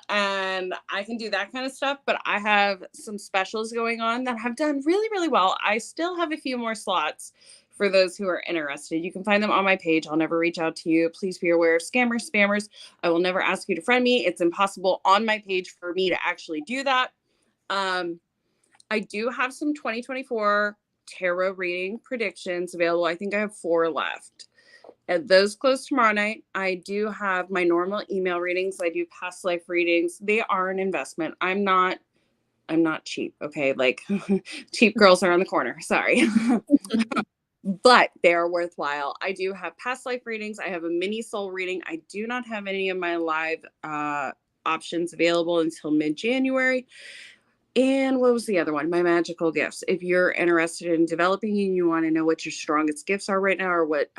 and I can do that kind of stuff, but I have some specials going on that have done really well. I still have a few more slots for those who are interested. You can find them on my page. I'll never reach out to you. Please be aware of scammers, spammers. I will never ask you to friend me. It's impossible on my page for me to actually do that. I do have some 2024 tarot reading predictions available. I think I have 4 left. At those close tomorrow night, I do have my normal email readings. I do past life readings. They are an investment. I'm not cheap. Okay. Like cheap girls are on the corner. Sorry. But they are worthwhile. I do have past life readings. I have a mini soul reading. I do not have any of my live options available until mid-January. And what was the other one? My magical gifts. If you're interested in developing and you want to know what your strongest gifts are right now or what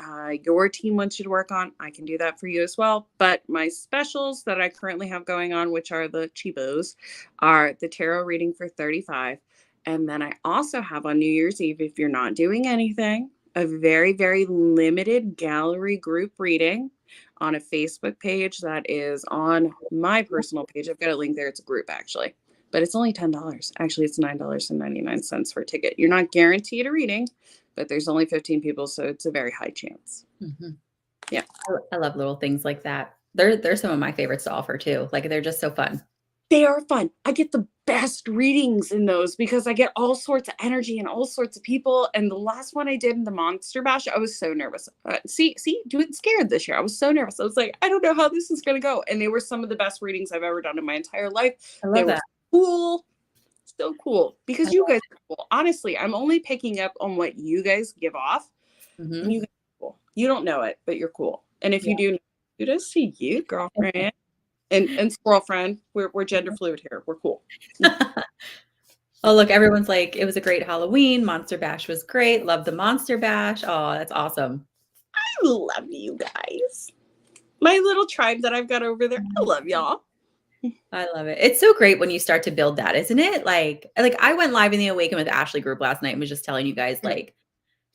your team wants you to work on, I can do that for you as well. But my specials that I currently have going on, which are the cheapos, are the tarot reading for $35. And then I also have on New Year's Eve, if you're not doing anything, a very limited gallery group reading on a Facebook page that is on my personal page. I've got a link there. It's a group actually. But it's only $10. Actually, it's $9.99 for a ticket. You're not guaranteed a reading, but there's only 15 people, so it's a very high chance. Yeah. I love little things like that. They're some of my favorites to offer too. Like they're just so fun. They are fun. I get the best readings in those because I get all sorts of energy and all sorts of people. And the last one I did in the Monster Bash, I was so nervous. Doing scared this year. I was so nervous. I was like, I don't know how this is going to go. And they were some of the best readings I've ever done in my entire life. I love that. Cool. So cool because you guys are cool. Honestly, I'm only picking up on what you guys give off. And you guys are cool. You don't know it, but you're cool. And if you do, kudos to you, girlfriend and girlfriend. We're gender fluid here. We're cool. Oh, look, everyone's like, it was a great Halloween. Monster Bash was great. Love the Monster Bash. Oh, that's awesome. I love you guys. My little tribe that I've got over there. I love y'all. I love it. It's so great when you start to build that, isn't it? Like I went live in the Awaken with Ashley group last night and was just telling you guys, like,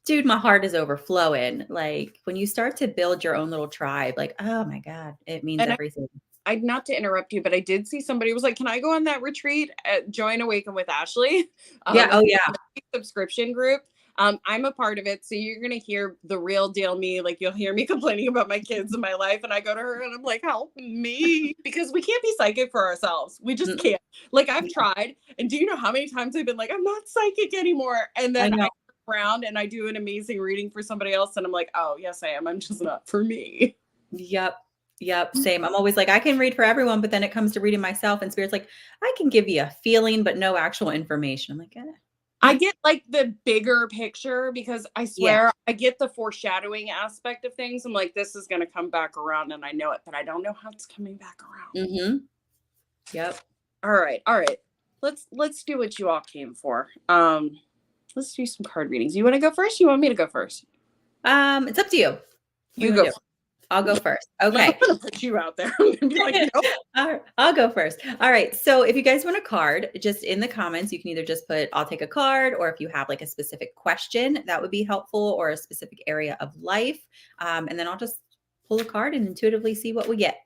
dude, my heart is overflowing. Like when you start to build your own little tribe, like, oh my God, it means And everything. I not to interrupt you, but I did see somebody was like, "Can I go on that retreat at Join Awaken with Ashley?" Yeah. Oh It's yeah. a subscription group. I'm a part of it, so you're gonna hear the real deal me. Like you'll hear me complaining about my kids and my life, and I go to her and I'm like, "Help me," because we can't be psychic for ourselves. We just Mm, can't. Like I've yeah, tried, and do you know how many times I've been like, "I'm not psychic anymore," and I then I know. turn around and I do an amazing reading for somebody else, and I'm like, "Oh yes, I am. I'm just not for me." Yep. Yep. Same. I'm always like, I can read for everyone, but then it comes to reading myself, and spirit's like, I can give you a feeling, but no actual information. I'm like, I get like the bigger picture because I yeah. swear I get the foreshadowing aspect of things. I'm like, this is going to come back around and I know it, but I don't know how it's coming back around. Mm-hmm. Yep. All right. All right. Let's do what you all came for. Let's do some card readings. You want to go first? You want me to go first? It's up to you. What do You you want go to do? first. I'll go first. I'm not Okay. gonna put you out there. I'm gonna be like, nope. All right, I'll go first. All right. So if you guys want a card, just in the comments, you can either just put, I'll take a card, or if you have like a specific question, that would be helpful, or a specific area of life. And then I'll just pull a card and intuitively see what we get.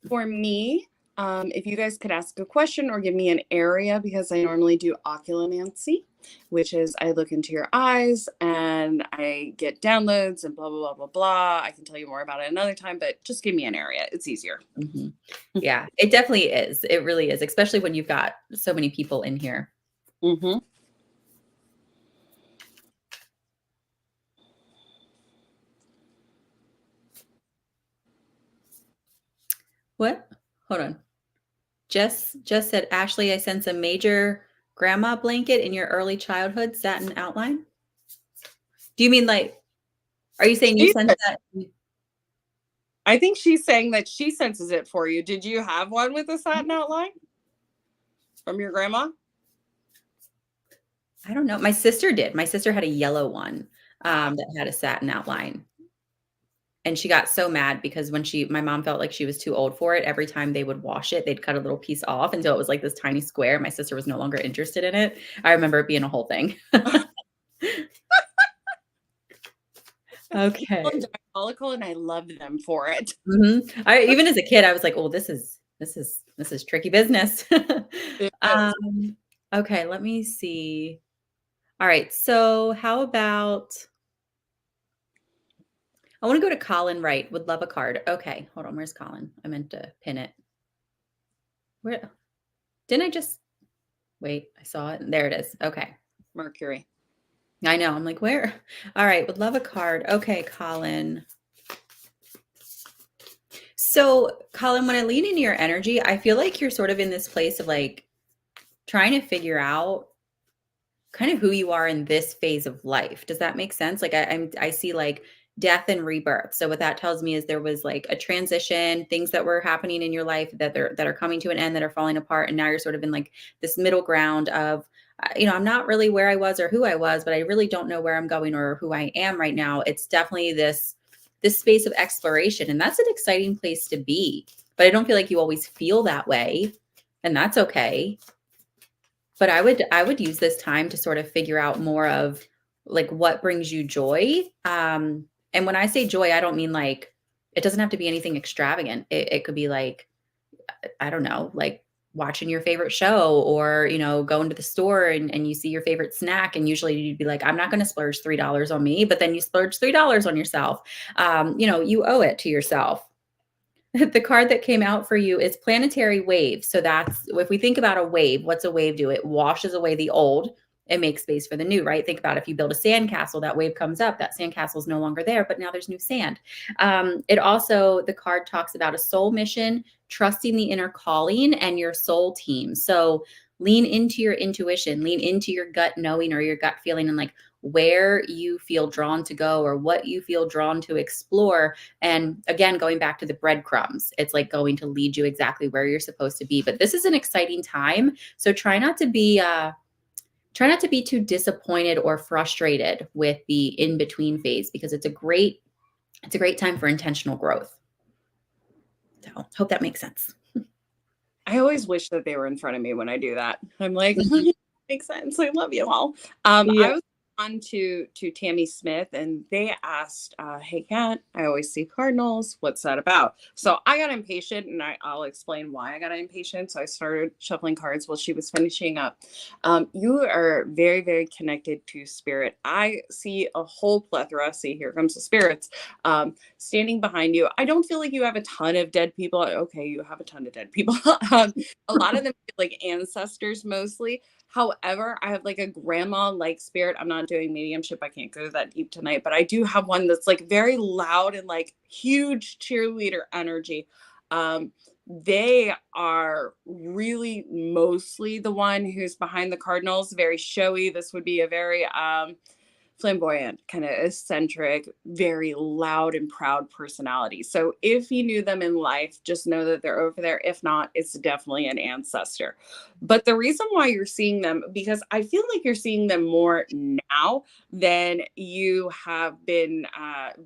For me, if you guys could ask a question or give me an area, because I normally do oculomancy, which is I look into your eyes and I get downloads and blah, blah, blah, blah, blah. I can tell you more about it another time, but just give me an area. It's easier. Mhm. Yeah, it definitely is. It really is, especially when you've got so many people in here. Mm-hmm. What? Hold on. Jess said, Ashley, I sense a major grandma blanket in your early childhood satin outline. Do you mean like, are you saying you sense that? I think she's saying that she senses it for you. Did you have one with a satin outline from your grandma? I don't know. My sister did. My sister had a yellow one that had a satin outline. And she got so mad because when my mom felt like she was too old for it, every time they would wash it, they'd cut a little piece off until it was like this tiny square. My sister was no longer interested in it. I remember it being a whole thing. Okay. Diabolical, and I loved them for it. Even as a kid, I was like, "Oh, this is tricky business." It is. Um, okay, let me see. All right, so how about I want to go to Colin Wright. Would love a card. Okay, hold on. Where's Colin? I meant to pin it. Where didn't I just wait? I saw it. There it is. Okay. Mercury. I know. I'm like, where? All right, would love a card. Okay, Colin. So, Colin, when I lean into your energy, I feel like you're sort of in this place of like trying to figure out kind of who you are in this phase of life. Does that make sense? Like I see like death and rebirth. So what that tells me is there was like a transition, things that were happening in your life that are coming to an end, that are falling apart, and now you're sort of in like this middle ground of I'm not really where I was or who I was, but I really don't know where I'm going or who I am right now. It's definitely this space of exploration, and that's an exciting place to be. But I don't feel like you always feel that way, and that's okay. But I would use this time to sort of figure out more of like what brings you joy. And when I say joy, I don't mean like it doesn't have to be anything extravagant. It could be like, I don't know, like watching your favorite show, or going to the store and you see your favorite snack, and usually you'd be like, I'm not going to splurge $3 on me, but then you splurge $3 on yourself. You owe it to yourself. The card that came out for you is planetary wave. So that's, if we think about a wave, what's a wave do? It washes away the old and makes space for the new, right? Think about if you build a sandcastle, that wave comes up, that sandcastle is no longer there, but now there's new sand. The card talks about a soul mission, trusting the inner calling, and your soul team. So lean into your intuition, lean into your gut knowing or your gut feeling, and like where you feel drawn to go or what you feel drawn to explore. And again, going back to the breadcrumbs, it's like going to lead you exactly where you're supposed to be. But this is an exciting time. So try not to be too disappointed or frustrated with the in-between phase, because it's a great time for intentional growth. So hope that makes sense. I always wish that they were in front of me when I do that. I'm like, Mhm. Makes sense. I love you all. Yeah. I was on to Tammy Smith, and they asked, "Hey, Kat, I always see cardinals. What's that about?" So I got impatient, and I'll explain why I got impatient. So I started shuffling cards while she was finishing up. You are very, very connected to spirit. I see a whole plethora. See, here comes the spirits standing behind you. I don't feel like you have a ton of dead people. Okay, you have a ton of dead people. A lot of them feel like ancestors mostly. However, I have like a grandma like spirit. I'm not doing mediumship. I can't go that deep tonight, but I do have one that's like very loud and like huge cheerleader energy. They are really mostly the one who's behind the Cardinals, very showy. This would be a very flamboyant, kind of eccentric, very loud and proud personality. So if you knew them in life, just know that they're over there. If not, it's definitely an ancestor. But the reason why you're seeing them, because I feel like you're seeing them more now than you have been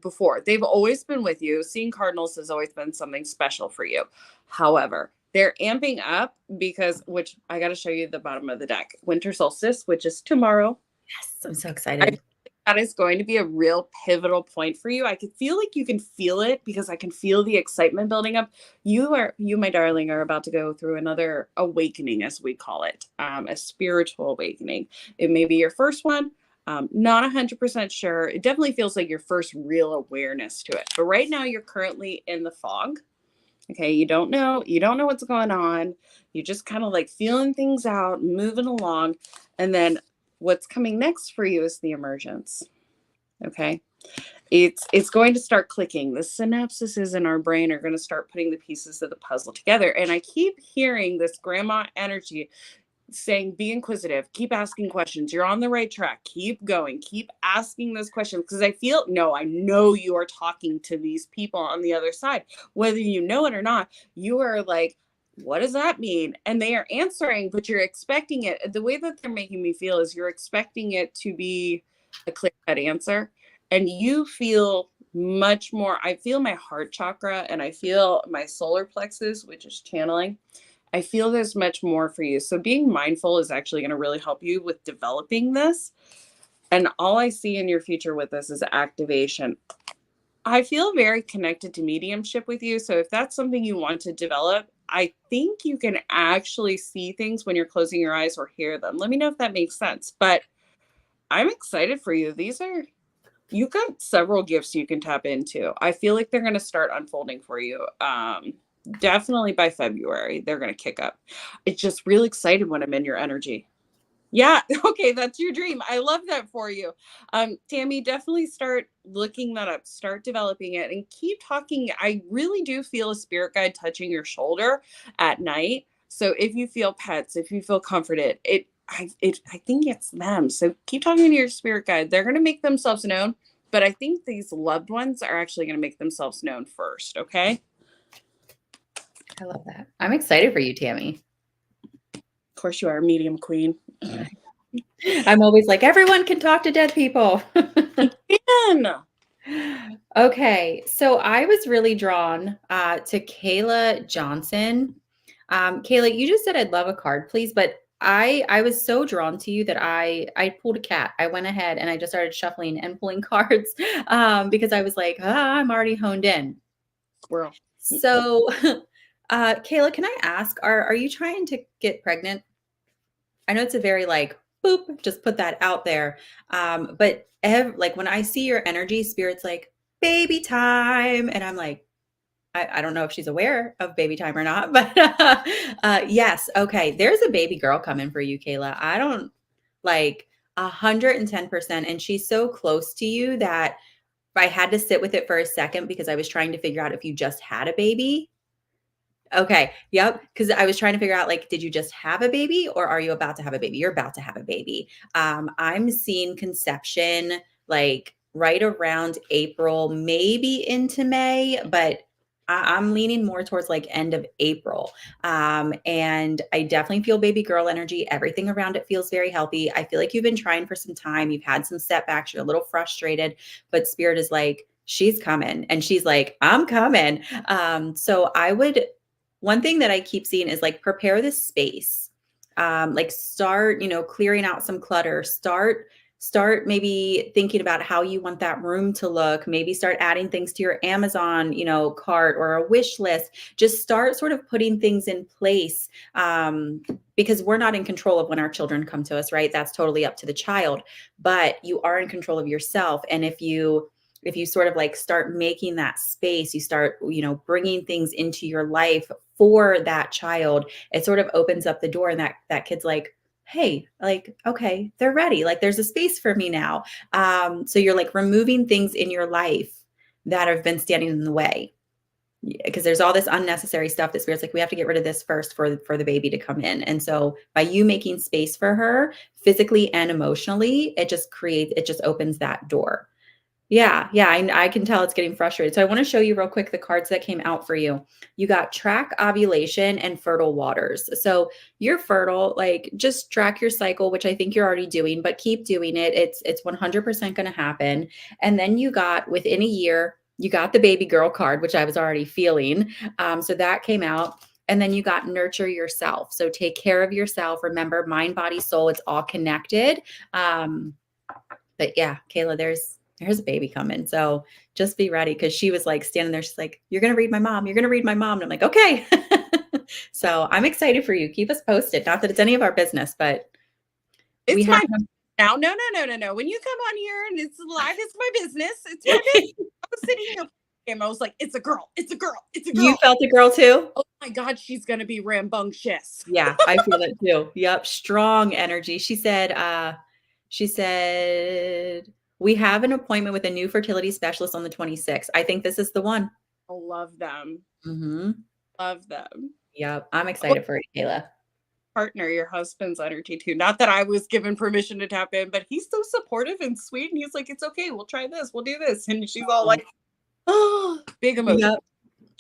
before. They've always been with you. Seeing cardinals has always been something special for you. However, they're amping up because, which I got to show you the bottom of the deck, winter solstice, which is tomorrow. Yes, I'm so I excited. that is going to be a real pivotal point for you. I can feel like you can feel it because I can feel the excitement building up. You, my darling, are about to go through another awakening, as we call it, a spiritual awakening. It may be your first one. Not 100% sure. It definitely feels like your first real awareness to it. But right now, you're currently in the fog. Okay, you don't know what's going on. You're just kind of like feeling things out, moving along, and then what's coming next for you is the emergence. Okay, it's going to start clicking. The synapses in our brain are going to start putting the pieces of the puzzle together, and I keep hearing this grandma energy saying, be inquisitive, keep asking questions, you're on the right track, keep going, keep asking those questions, because I know you are talking to these people on the other side, whether you know it or not. You are like, what does that mean? And they are answering, but you're expecting it. The way that they're making me feel is you're expecting it to be a clear cut answer, and you feel much more. I feel my heart chakra and I feel my solar plexus, which is channeling. I feel there's much more for you. So being mindful is actually going to really help you with developing this. And all I see in your future with this is activation. I feel very connected to mediumship with you. So if that's something you want to develop, I think you can actually see things when you're closing your eyes or hear them. Let me know if that makes sense. But I'm excited for you. You've got several gifts you can tap into. I feel like they're going to start unfolding for you. Definitely by February, they're going to kick up. It's just real excited when I'm in your energy. Yeah. Okay. That's your dream. I love that for you. Tammy, definitely start looking that up, start developing it, and keep talking. I really do feel a spirit guide touching your shoulder at night. So if you feel pets, if you feel comforted, I think it's them. So keep talking to your spirit guide. They're going to make themselves known, but I think these loved ones are actually going to make themselves known first. Okay. I love that. I'm excited for you, Tammy. Of course, you are a medium queen. I'm always like, everyone can talk to dead people. Man. Okay, so I was really drawn to Kayla Johnson. Kayla, you just said I'd love a card, please, but I was so drawn to you that I pulled a cat. I went ahead and I just started shuffling and pulling cards because I was like, I'm already honed in. Squirrel. So, Kayla, can I ask, are you trying to get pregnant? I know it's a very like boop, just put that out there. But like when I see your energy, spirit's like baby time, and I'm like, I don't know if she's aware of baby time or not, but yes, okay. There's a baby girl coming for you, Kayla. I don't like 110%, and she's so close to you that I had to sit with it for a second because I was trying to figure out if you just had a baby. Okay. Yep. Because I was trying to figure out, like, did you just have a baby or are you about to have a baby? You're about to have a baby. I'm seeing conception like right around April, maybe into May, but I'm leaning more towards like end of April. And I definitely feel baby girl energy. Everything around it feels very healthy. I feel like you've been trying for some time. You've had some setbacks. You're a little frustrated, but spirit is like, she's coming. And she's like, I'm coming. So I would one thing that I keep seeing is like prepare the space. Like start, clearing out some clutter. Start maybe thinking about how you want that room to look. Maybe start adding things to your Amazon, cart or a wish list. Just start sort of putting things in place, because we're not in control of when our children come to us, right? That's totally up to the child, but you are in control of yourself. And if you sort of like start making that space, you start, bringing things into your life for that child, it sort of opens up the door, and that kid's like, hey, like, okay, they're ready. Like there's a space for me now. So you're like removing things in your life that have been standing in the way, because there's all this unnecessary stuff that Spirit's like, we have to get rid of this first for the baby to come in. And so by you making space for her physically and emotionally, it just opens that door. Yeah, yeah, I can tell it's getting frustrated. So I want to show you real quick the cards that came out for you. You got track ovulation and fertile waters. So you're fertile, like just track your cycle, which I think you're already doing, but keep doing it. It's 100% going to happen. And then you got within a year, you got the baby girl card, which I was already feeling. So that came out. And then you got nurture yourself. So take care of yourself. Remember, mind, body, soul, it's all connected. But yeah, Kayla, there's a baby coming. So just be ready, because she was like standing there. She's like, you're going to read my mom. You're going to read my mom. And I'm like, okay. So I'm excited for you. Keep us posted. Not that it's any of our business, but It's my now. No. When you come on here and it's live, it's my business. It's my business. I was sitting here and I was like, it's a girl. It's a girl. It's a girl. You felt a girl too? Oh my God, she's going to be rambunctious. Yeah, I feel it too. Yep. Strong energy. She said, we have an appointment with a new fertility specialist on the 26th. I think this is the one. I love them. Mm-hmm. Love them. Yep. I'm excited for you, Kayla. Partner, your husband's energy too. Not that I was given permission to tap in, but he's so supportive and sweet. And he's like, it's okay. We'll try this. We'll do this. And she's all like, oh, big emotion.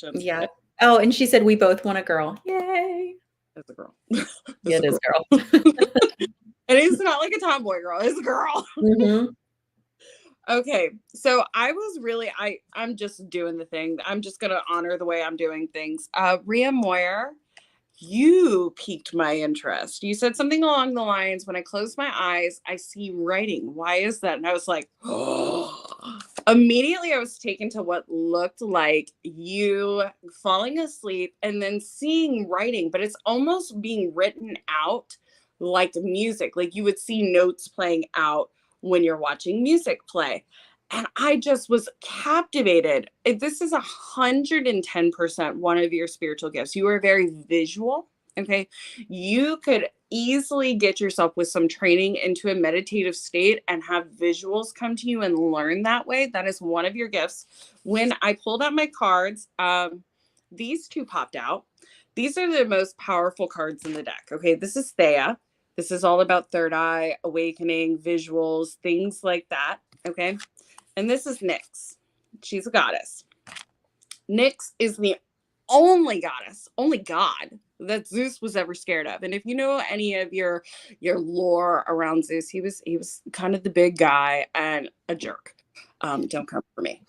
Yep. Yeah. Oh, and she said, we both want a girl. Yay. That's a girl. It is girl. And it's not like a tomboy girl. It's a girl. Mm-hmm. Okay, so I'm just doing the thing. I'm just gonna honor the way I'm doing things. Rhea Moyer, you piqued my interest. You said something along the lines, when I close my eyes, I see writing. Why is that? And I was like, oh. Immediately I was taken to what looked like you falling asleep and then seeing writing, but it's almost being written out like music. Like you would see notes playing out when you're watching music play. And I just was captivated. This is 110% one of your spiritual gifts. You are very visual. Okay. You could easily get yourself with some training into a meditative state and have visuals come to you and learn that way. That is one of your gifts. When I pulled out my cards, these two popped out. These are the most powerful cards in the deck. Okay. This is Thea. This is all about third eye, awakening, visuals, things like that. Okay. And this is Nyx. She's a goddess. Nyx is the only goddess, only god that Zeus was ever scared of. And if you know any of your lore around Zeus, he was kind of the big guy and a jerk. Don't come for me.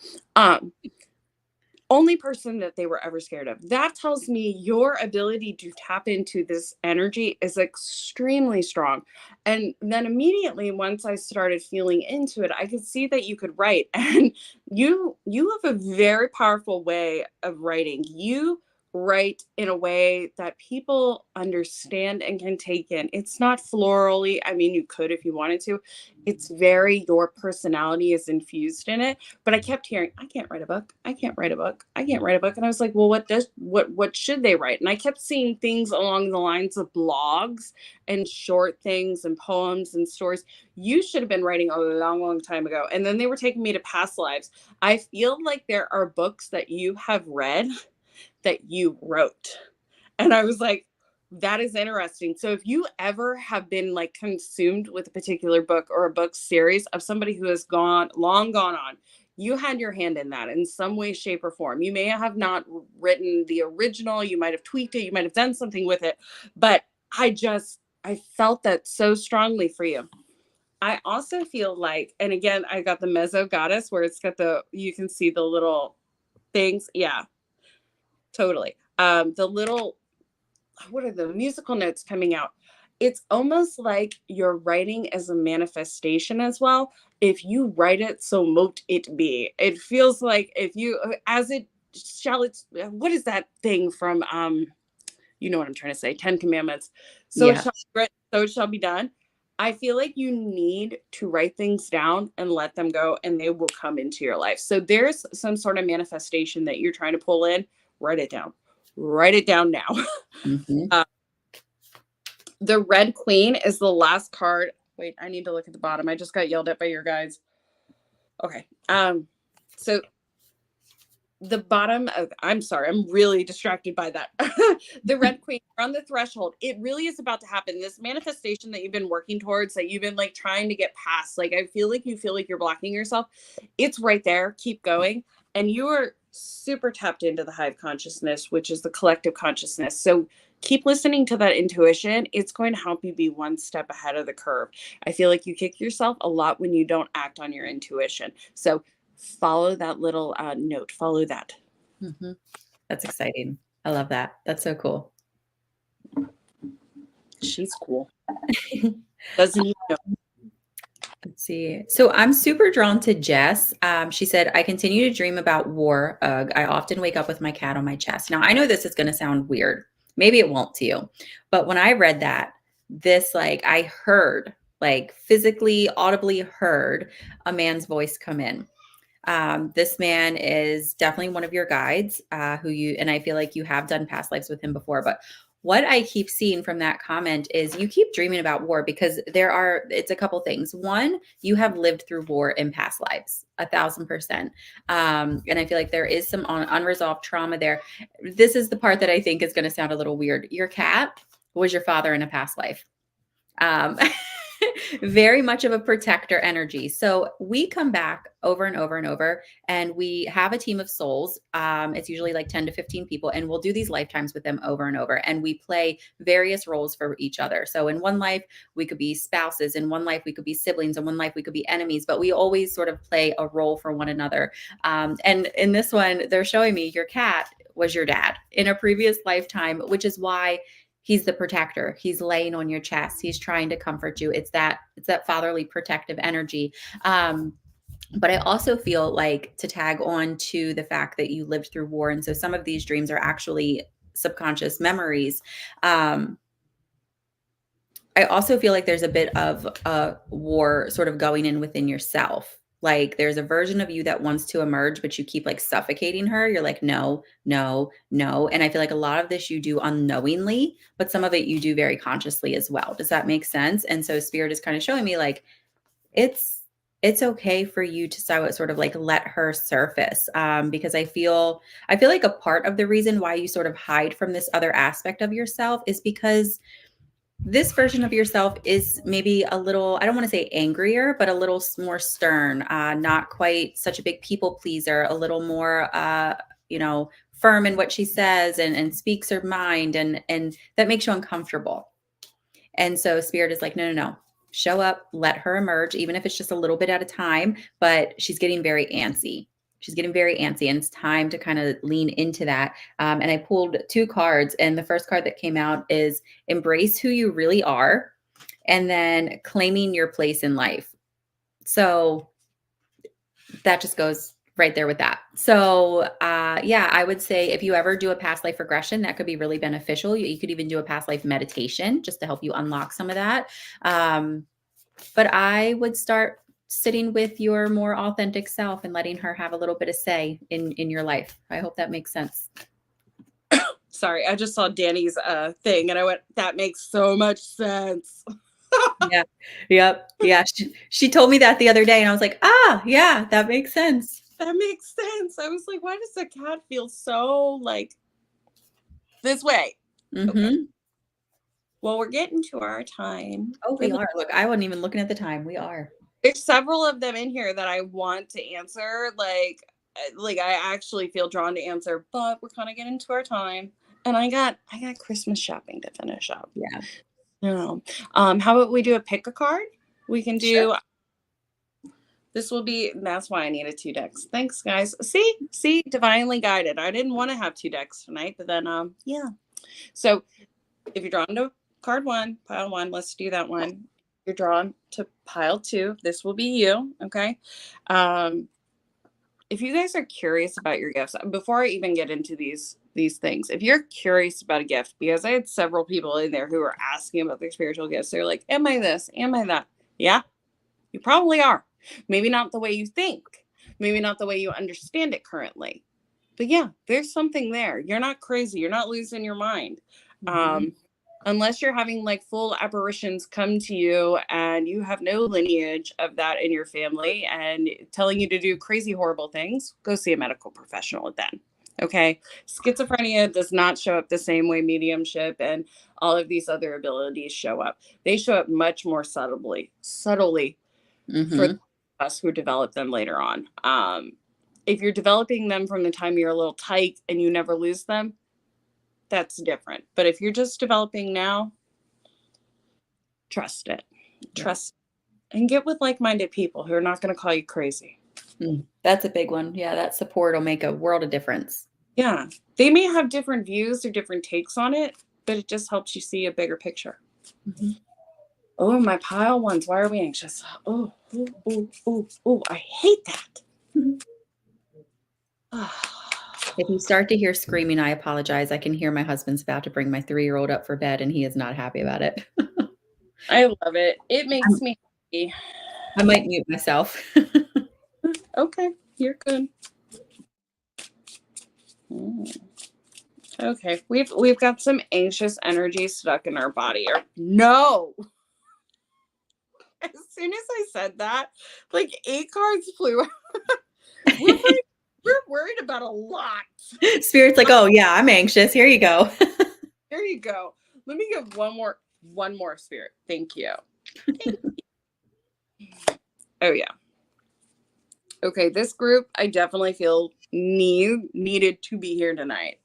Only person that they were ever scared of. That tells me your ability to tap into this energy is extremely strong. And then immediately, once I started feeling into it, I could see that you could write. And you have a very powerful way of writing. You write in a way that people understand and can take in. It's not florally. I mean, you could if you wanted to. It's very, your personality is infused in it. But I kept hearing, I can't write a book. I can't write a book. I can't write a book. And I was like, well, what should they write? And I kept seeing things along the lines of blogs and short things and poems and stories. You should have been writing a long, long time ago. And then they were taking me to past lives. I feel like there are books that you have read that you wrote. And I was like, that is interesting. So if you ever have been like consumed with a particular book or a book series of somebody who has long gone on, you had your hand in that in some way, shape, or form. You may have not written the original. You might have tweaked it. You might have done something with it. But I felt that so strongly for you. I also feel like, and again, I got the Mezzo Goddess where it's got you can see the little things. Yeah. Totally. The little, what are the musical notes coming out? it's almost like you're writing as a manifestation as well. If you write it, so mote it be. It feels like if you, as it shall, it's, what is that thing from, you know what I'm trying to say, 10 Commandments. So it Yeah. shall be written, so it shall be done. I feel like you need to write things down and let them go, and they will come into your life. So there's some sort of manifestation that you're trying to pull in, write it down. Write it down now. Mhm. uh, the Red Queen is the last card. Wait, I need to look at the bottom. I just got yelled at by your guys. Okay. So the bottom of, I'm sorry, I'm really distracted by that. The Red Queen on the threshold. It really is about to happen. This manifestation that you've been working towards, that you've been like trying to get past. Like I feel like you feel like you're blocking yourself. It's right there. Keep going. And you are super tapped into the hive consciousness, which is the collective consciousness. So keep listening to that intuition. It's going to help you be one step ahead of the curve. I feel like you kick yourself a lot when you don't act on your intuition. So follow that little note, follow that. Mhm. That's exciting. I love that. That's so cool. She's cool. Doesn't he know? Let's see. So I'm super drawn to Jess. She said, I continue to dream about war. Ugh, I often wake up with my cat on my chest. Now, I know this is going to sound weird. Maybe it won't to you. But when I read that, this, like, I heard, like, physically, audibly heard a man's voice come in. This man is definitely one of your guides, and I feel like you have done past lives with him before. But what I keep seeing from that comment is you keep dreaming about war because it's a couple things. One, you have lived through war in past lives, 1,000%. And I feel like there is some unresolved trauma there. This is the part that I think is going to sound a little weird. Your cat was your father in a past life. Um, very much of a protector energy. So we come back over and over and over, and we have a team of souls. It's usually like 10 to 15 people, and we'll do these lifetimes with them over and over. And we play various roles for each other. So in one life, we could be spouses. In one life, we could be siblings. In one life, we could be enemies, but we always sort of play a role for one another. And in this one, they're showing me your cat was your dad in a previous lifetime, which is why he's the protector. He's laying on your chest. He's trying to comfort you. It's that fatherly protective energy. But I also feel like, to tag on to the fact that you lived through war, and so some of these dreams are actually subconscious memories. I also feel like there's a bit of a war sort of going in within yourself. Like there's a version of you that wants to emerge, but you keep like suffocating her. You're like, no, no, no. And I feel like a lot of this you do unknowingly, but some of it you do very consciously as well. Does that make sense? And so Spirit is kind of showing me like it's okay for you to sort of like let her surface, because I feel like a part of the reason why you sort of hide from this other aspect of yourself is because this version of yourself is maybe a little, I don't want to say angrier, but a little more stern, not quite such a big people pleaser, a little more, firm in what she says, and speaks her mind. And that makes you uncomfortable. And so Spirit is like, no, no, no, show up, let her emerge, even if it's just a little bit at a time, but she's getting very antsy. She's getting very antsy, and it's time to kind of lean into that. And I pulled 2 cards, and the first card that came out is embrace who you really are, and then claiming your place in life. So that just goes right there with that. So yeah, I would say if you ever do a past life regression, that could be really beneficial. You could even do a past life meditation just to help you unlock some of that. But I would start sitting with your more authentic self and letting her have a little bit of say in your life. I hope that makes sense. Sorry, I just saw Danny's thing and I went, that makes so much sense. Yeah. Yep. Yeah. She told me that the other day, and I was like, yeah, that makes sense. That makes sense. I was like, why does the cat feel so like this way? Mm-hmm. Okay. Well, we're getting to our time. Oh, we are. Look, I wasn't even looking at the time. We are. There's several of them in here that I want to answer. Like I actually feel drawn to answer, but we're kind of getting to our time. And I got Christmas shopping to finish up. Yeah. No. How about we do a pick a card? We can do Sure. This will be, that's why I needed 2 decks. Thanks, guys. See, divinely guided. I didn't want to have 2 decks tonight, but then yeah. So if you're drawn to card 1, pile 1. Let's do that one. You're drawn to pile 2. This will be you. Okay. If you guys are curious about your gifts, before I even get into these things, if you're curious about a gift, because I had several people in there who were asking about their spiritual gifts, they're like, am I this? Am I that? Yeah, you probably are. Maybe not the way you think, maybe not the way you understand it currently, but yeah, there's something there. You're not crazy. You're not losing your mind. Unless you're having like full apparitions come to you and you have no lineage of that in your family and telling you to do crazy, horrible things, go see a medical professional then. Okay. Schizophrenia does not show up the same way mediumship and all of these other abilities show up. They show up much more subtly for us who develop them later on. If you're developing them from the time you're a little tight and you never lose them, that's different. But if you're just developing now, trust it. Trust and get with like-minded people who are not going to call you crazy. That's a big one. Yeah, that support will make a world of difference. Yeah. They may have different views or different takes on it, but it just helps you see a bigger picture. Oh, my pile 1s. Why are we anxious? Oh, I hate that. If you start to hear screaming, I apologize. I can hear my husband's about to bring my 3-year-old up for bed and he is not happy about it. I love it. It makes me happy. I might mute myself. Okay, you're good. Okay, we've got some anxious energy stuck in our body. No. As soon as I said that, like 8 cards flew. We're worried about a lot. Spirit's like, oh yeah, I'm anxious. Here you go. There you go. Let me give one more, Spirit. Thank you. Oh yeah. Okay, this group I definitely feel needed to be here tonight.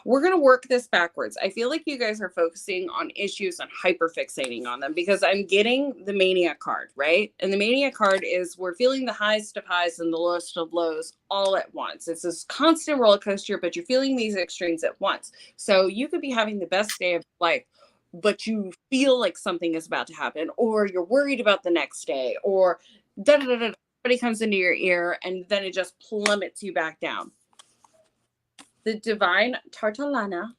We're going to work this backwards. I feel like you guys are focusing on issues and hyperfixating on them because I'm getting the Mania card, right? And the Mania card is we're feeling the highest of highs and the lowest of lows all at once. It's this constant roller coaster, but you're feeling these extremes at once. So you could be having the best day of life, but you feel like something is about to happen, or you're worried about the next day, or somebody comes into your ear and then it just plummets you back down. The divine Tartalana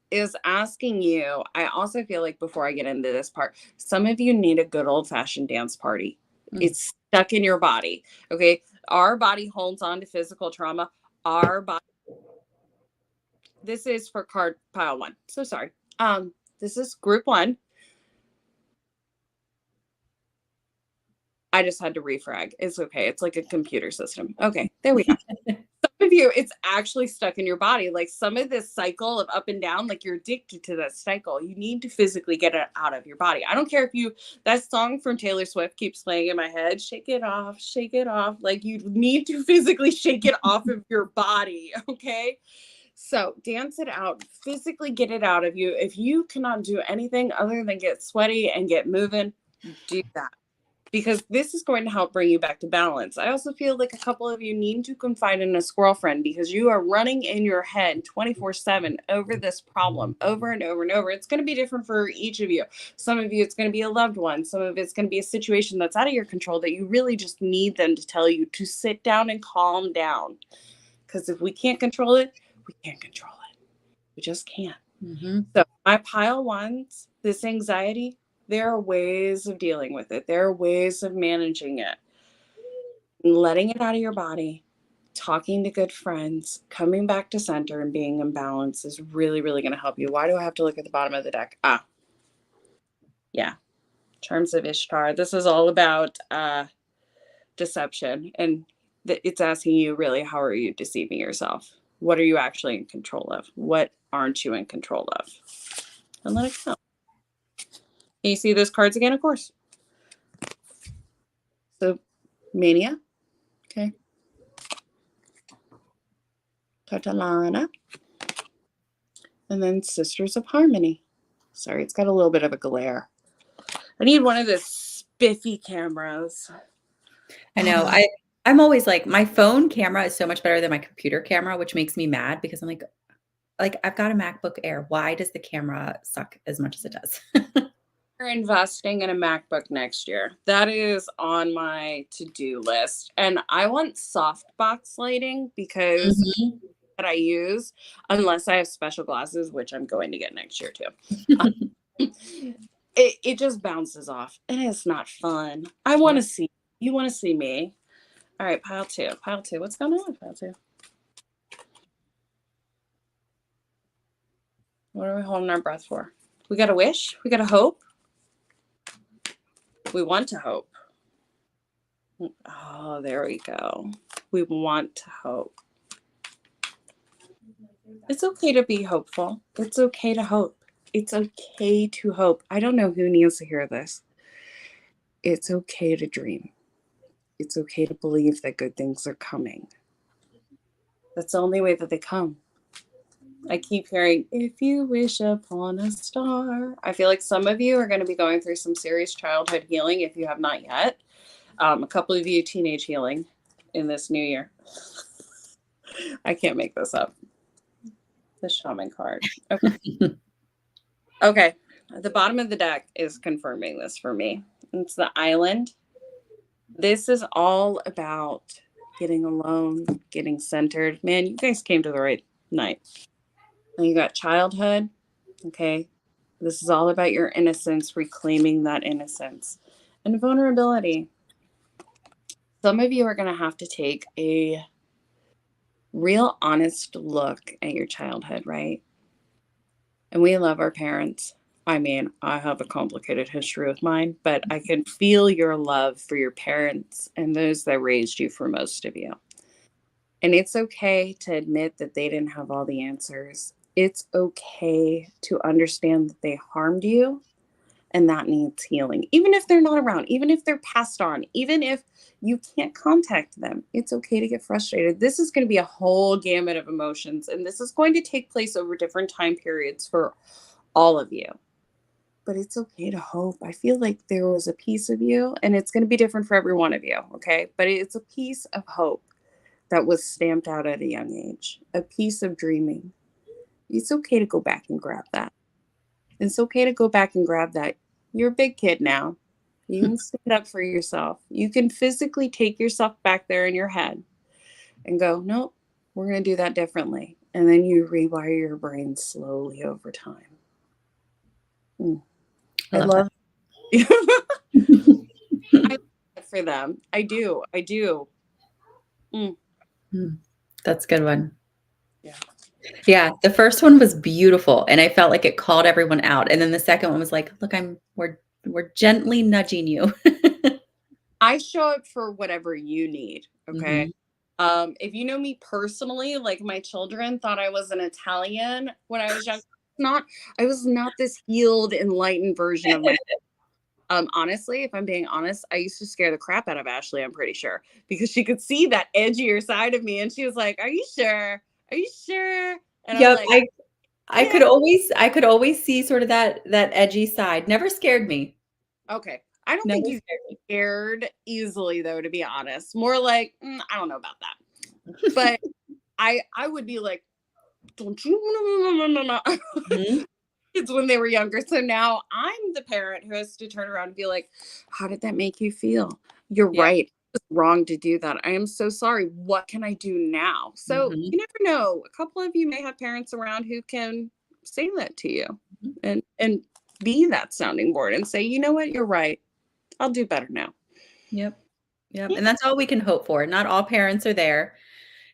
is asking you, I also feel like before I get into this part, some of you need a good old-fashioned dance party. It's stuck in your body. Okay. Our body holds on to physical trauma. Our body. This is for card pile 1. So sorry. This is group 1. I just had to refrag. It's okay. It's like a computer system. Okay. There we go. Some of you, it's actually stuck in your body. Like some of this cycle of up and down, like you're addicted to that cycle. You need to physically get it out of your body. I don't care if that song from Taylor Swift keeps playing in my head, shake it off, shake it off. Like you need to physically shake it off of your body. Okay. So dance it out, physically get it out of you. If you cannot do anything other than get sweaty and get moving, do that. Because this is going to help bring you back to balance. I also feel like a couple of you need to confide in a squirrel friend because you are running in your head 24/7 over this problem over and over and over. It's going to be different for each of you. Some of you, it's going to be a loved one. Some of it's going to be a situation that's out of your control that you really just need them to tell you to sit down and calm down. Because if we can't control it, we can't control it. We just can't. So my pile 1s, this anxiety, there are ways of dealing with it. There are ways of managing it. Letting it out of your body, talking to good friends, coming back to center and being in balance is really, really going to help you. Why do I have to look at the bottom of the deck? Yeah. Charms of Ishtar. This is all about deception. And it's asking you really, how are you deceiving yourself? What are you actually in control of? What aren't you in control of? And let it go. Can you see those cards again? Of course. So, Mania. Okay. Tartalana. And then Sisters of Harmony. Sorry, it's got a little bit of a glare. I need one of the spiffy cameras. I know. I'm always like, my phone camera is so much better than my computer camera, which makes me mad because I'm like, like I've got a MacBook Air. Why does the camera suck as much as it does? We're investing in a MacBook next year. That is on my to-do list. And I want softbox lighting because Mhm. that I use, unless I have special glasses, which I'm going to get next year too. It just bounces off and it's not fun. I want Yeah. to see, you want to see me. All right, pile two. Pile two. What's going on with pile two? What are we holding our breath for? We got a wish? We got a hope? We want to hope. Oh, there we go. We want to hope. It's okay to be hopeful. It's okay to hope. It's okay to hope. I don't know who needs to hear this. It's okay to dream. It's okay to believe that good things are coming. That's the only way that they come. I keep hearing, if you wish upon a star. I feel like some of you are going to be going through some serious childhood healing if you have not yet. A couple of you teenage healing in this new year. I can't make this up. The shaman card. Okay. Okay. The bottom of the deck is confirming this for me. It's the island. This is all about getting alone, getting centered. Man, you guys came to the right night. And you got childhood. Okay. This is all about your innocence, reclaiming that innocence and vulnerability. Some of you are going to have to take a real honest look at your childhood, right? And we love our parents. I mean, I have a complicated history with mine, but I can feel your love for your parents and those that raised you for most of you. And it's okay to admit that they didn't have all the answers. It's okay to understand that they harmed you and that needs healing. Even if they're not around, even if they're passed on, even if you can't contact them, it's okay to get frustrated. This is going to be a whole gamut of emotions, and this is going to take place over different time periods for all of you. But it's okay to hope. I feel like there was a piece of you, and it's going to be different for every one of you, okay? But it's a piece of hope that was stamped out at a young age, a piece of dreaming. It's okay to go back and grab that. It's okay to go back and grab that. You're a big kid now. You can stand up for yourself. You can physically take yourself back there in your head and go, nope, we're going to do that differently. And then you rewire your brain slowly over time. I I love love I that. love it for them. I do. I do. Mm. That's a good one. Yeah. Yeah, the first one was beautiful, and I felt like it called everyone out, and then the second one was like, "Look, we're gently nudging you." I show up for whatever you need. Okay. Mhm. If you know me personally, like my children thought I was an Italian when I was young. Not, I was not this healed, enlightened version of my. Honestly, if I'm being honest, I used to scare the crap out of Ashley, I'm pretty sure, because she could see that edgier side of me and she was like, "Are you sure? Are you sure?" And I'm Yep, like, I "Yeah." could always see sort of that edgy side. Never scared me. Okay. I don't Never think you scared me. scared easily though, to be honest. More like, I don't know about that. But I would be like, "Don't you no." Mhm. Kids when they were younger. So now I'm the parent who has to turn around and be like, "How did that make you feel? You're Yeah. right. It's wrong to do that. I am so sorry. What can I do now?" So Mhm. you never know. A couple of you may have parents around who can say that to you Mhm. and be that sounding board and say, "You know what? You're right. I'll do better now." Yep. Yep, Yeah. and that's all we can hope for. Not all parents are there,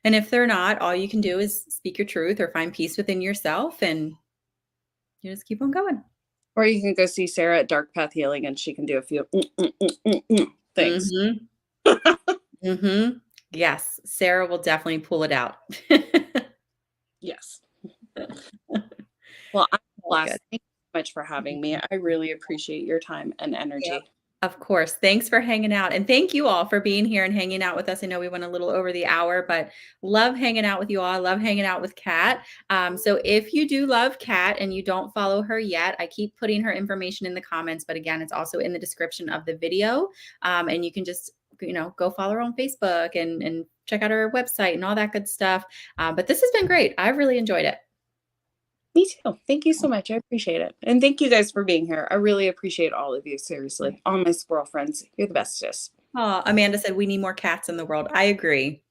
and if they're not, all you can do is speak your truth or find peace within yourself, and you just keep on going. Or you can go see Sarah at Dark Path Healing and she can do a few things. Mhm. Mhm. Yes, Sarah will definitely pull it out. Yes. Well, I'm Oh, good. blessed. Thank you so much for having me. Mhm. I really appreciate your time and Yep. energy. Of course. Thanks for hanging out, and thank you all for being here and hanging out with us. I know we went a little over the hour, but love hanging out with you all. I love hanging out with Kat. So if you do love Kat and you don't follow her yet, I keep putting her information in the comments, but again, it's also in the description of the video. And you can just go follow her on Facebook and check out her website and all that good stuff. But this has been great. I've really enjoyed it. Me too. Thank you so much. I appreciate it. And thank you guys for being here. I really appreciate all of you. Seriously. All my squirrel friends. You're the bestest. Oh, Amanda said we need more cats in the world. I agree.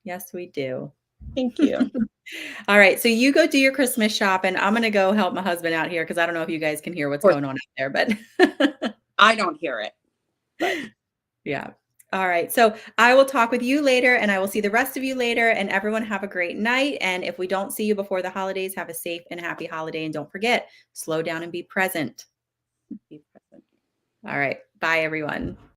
Yes, we do. Thank you. All right. So you go do your Christmas shop and I'm going to go help my husband out here because I don't know if you guys can hear what's Or going on out there, but I don't hear it, but yeah. All right. So I will talk with you later and I will see the rest of you later, and everyone have a great night. And if we don't see you before the holidays, have a safe and happy holiday. And don't forget, slow down and be present. be present. All right. Bye, everyone.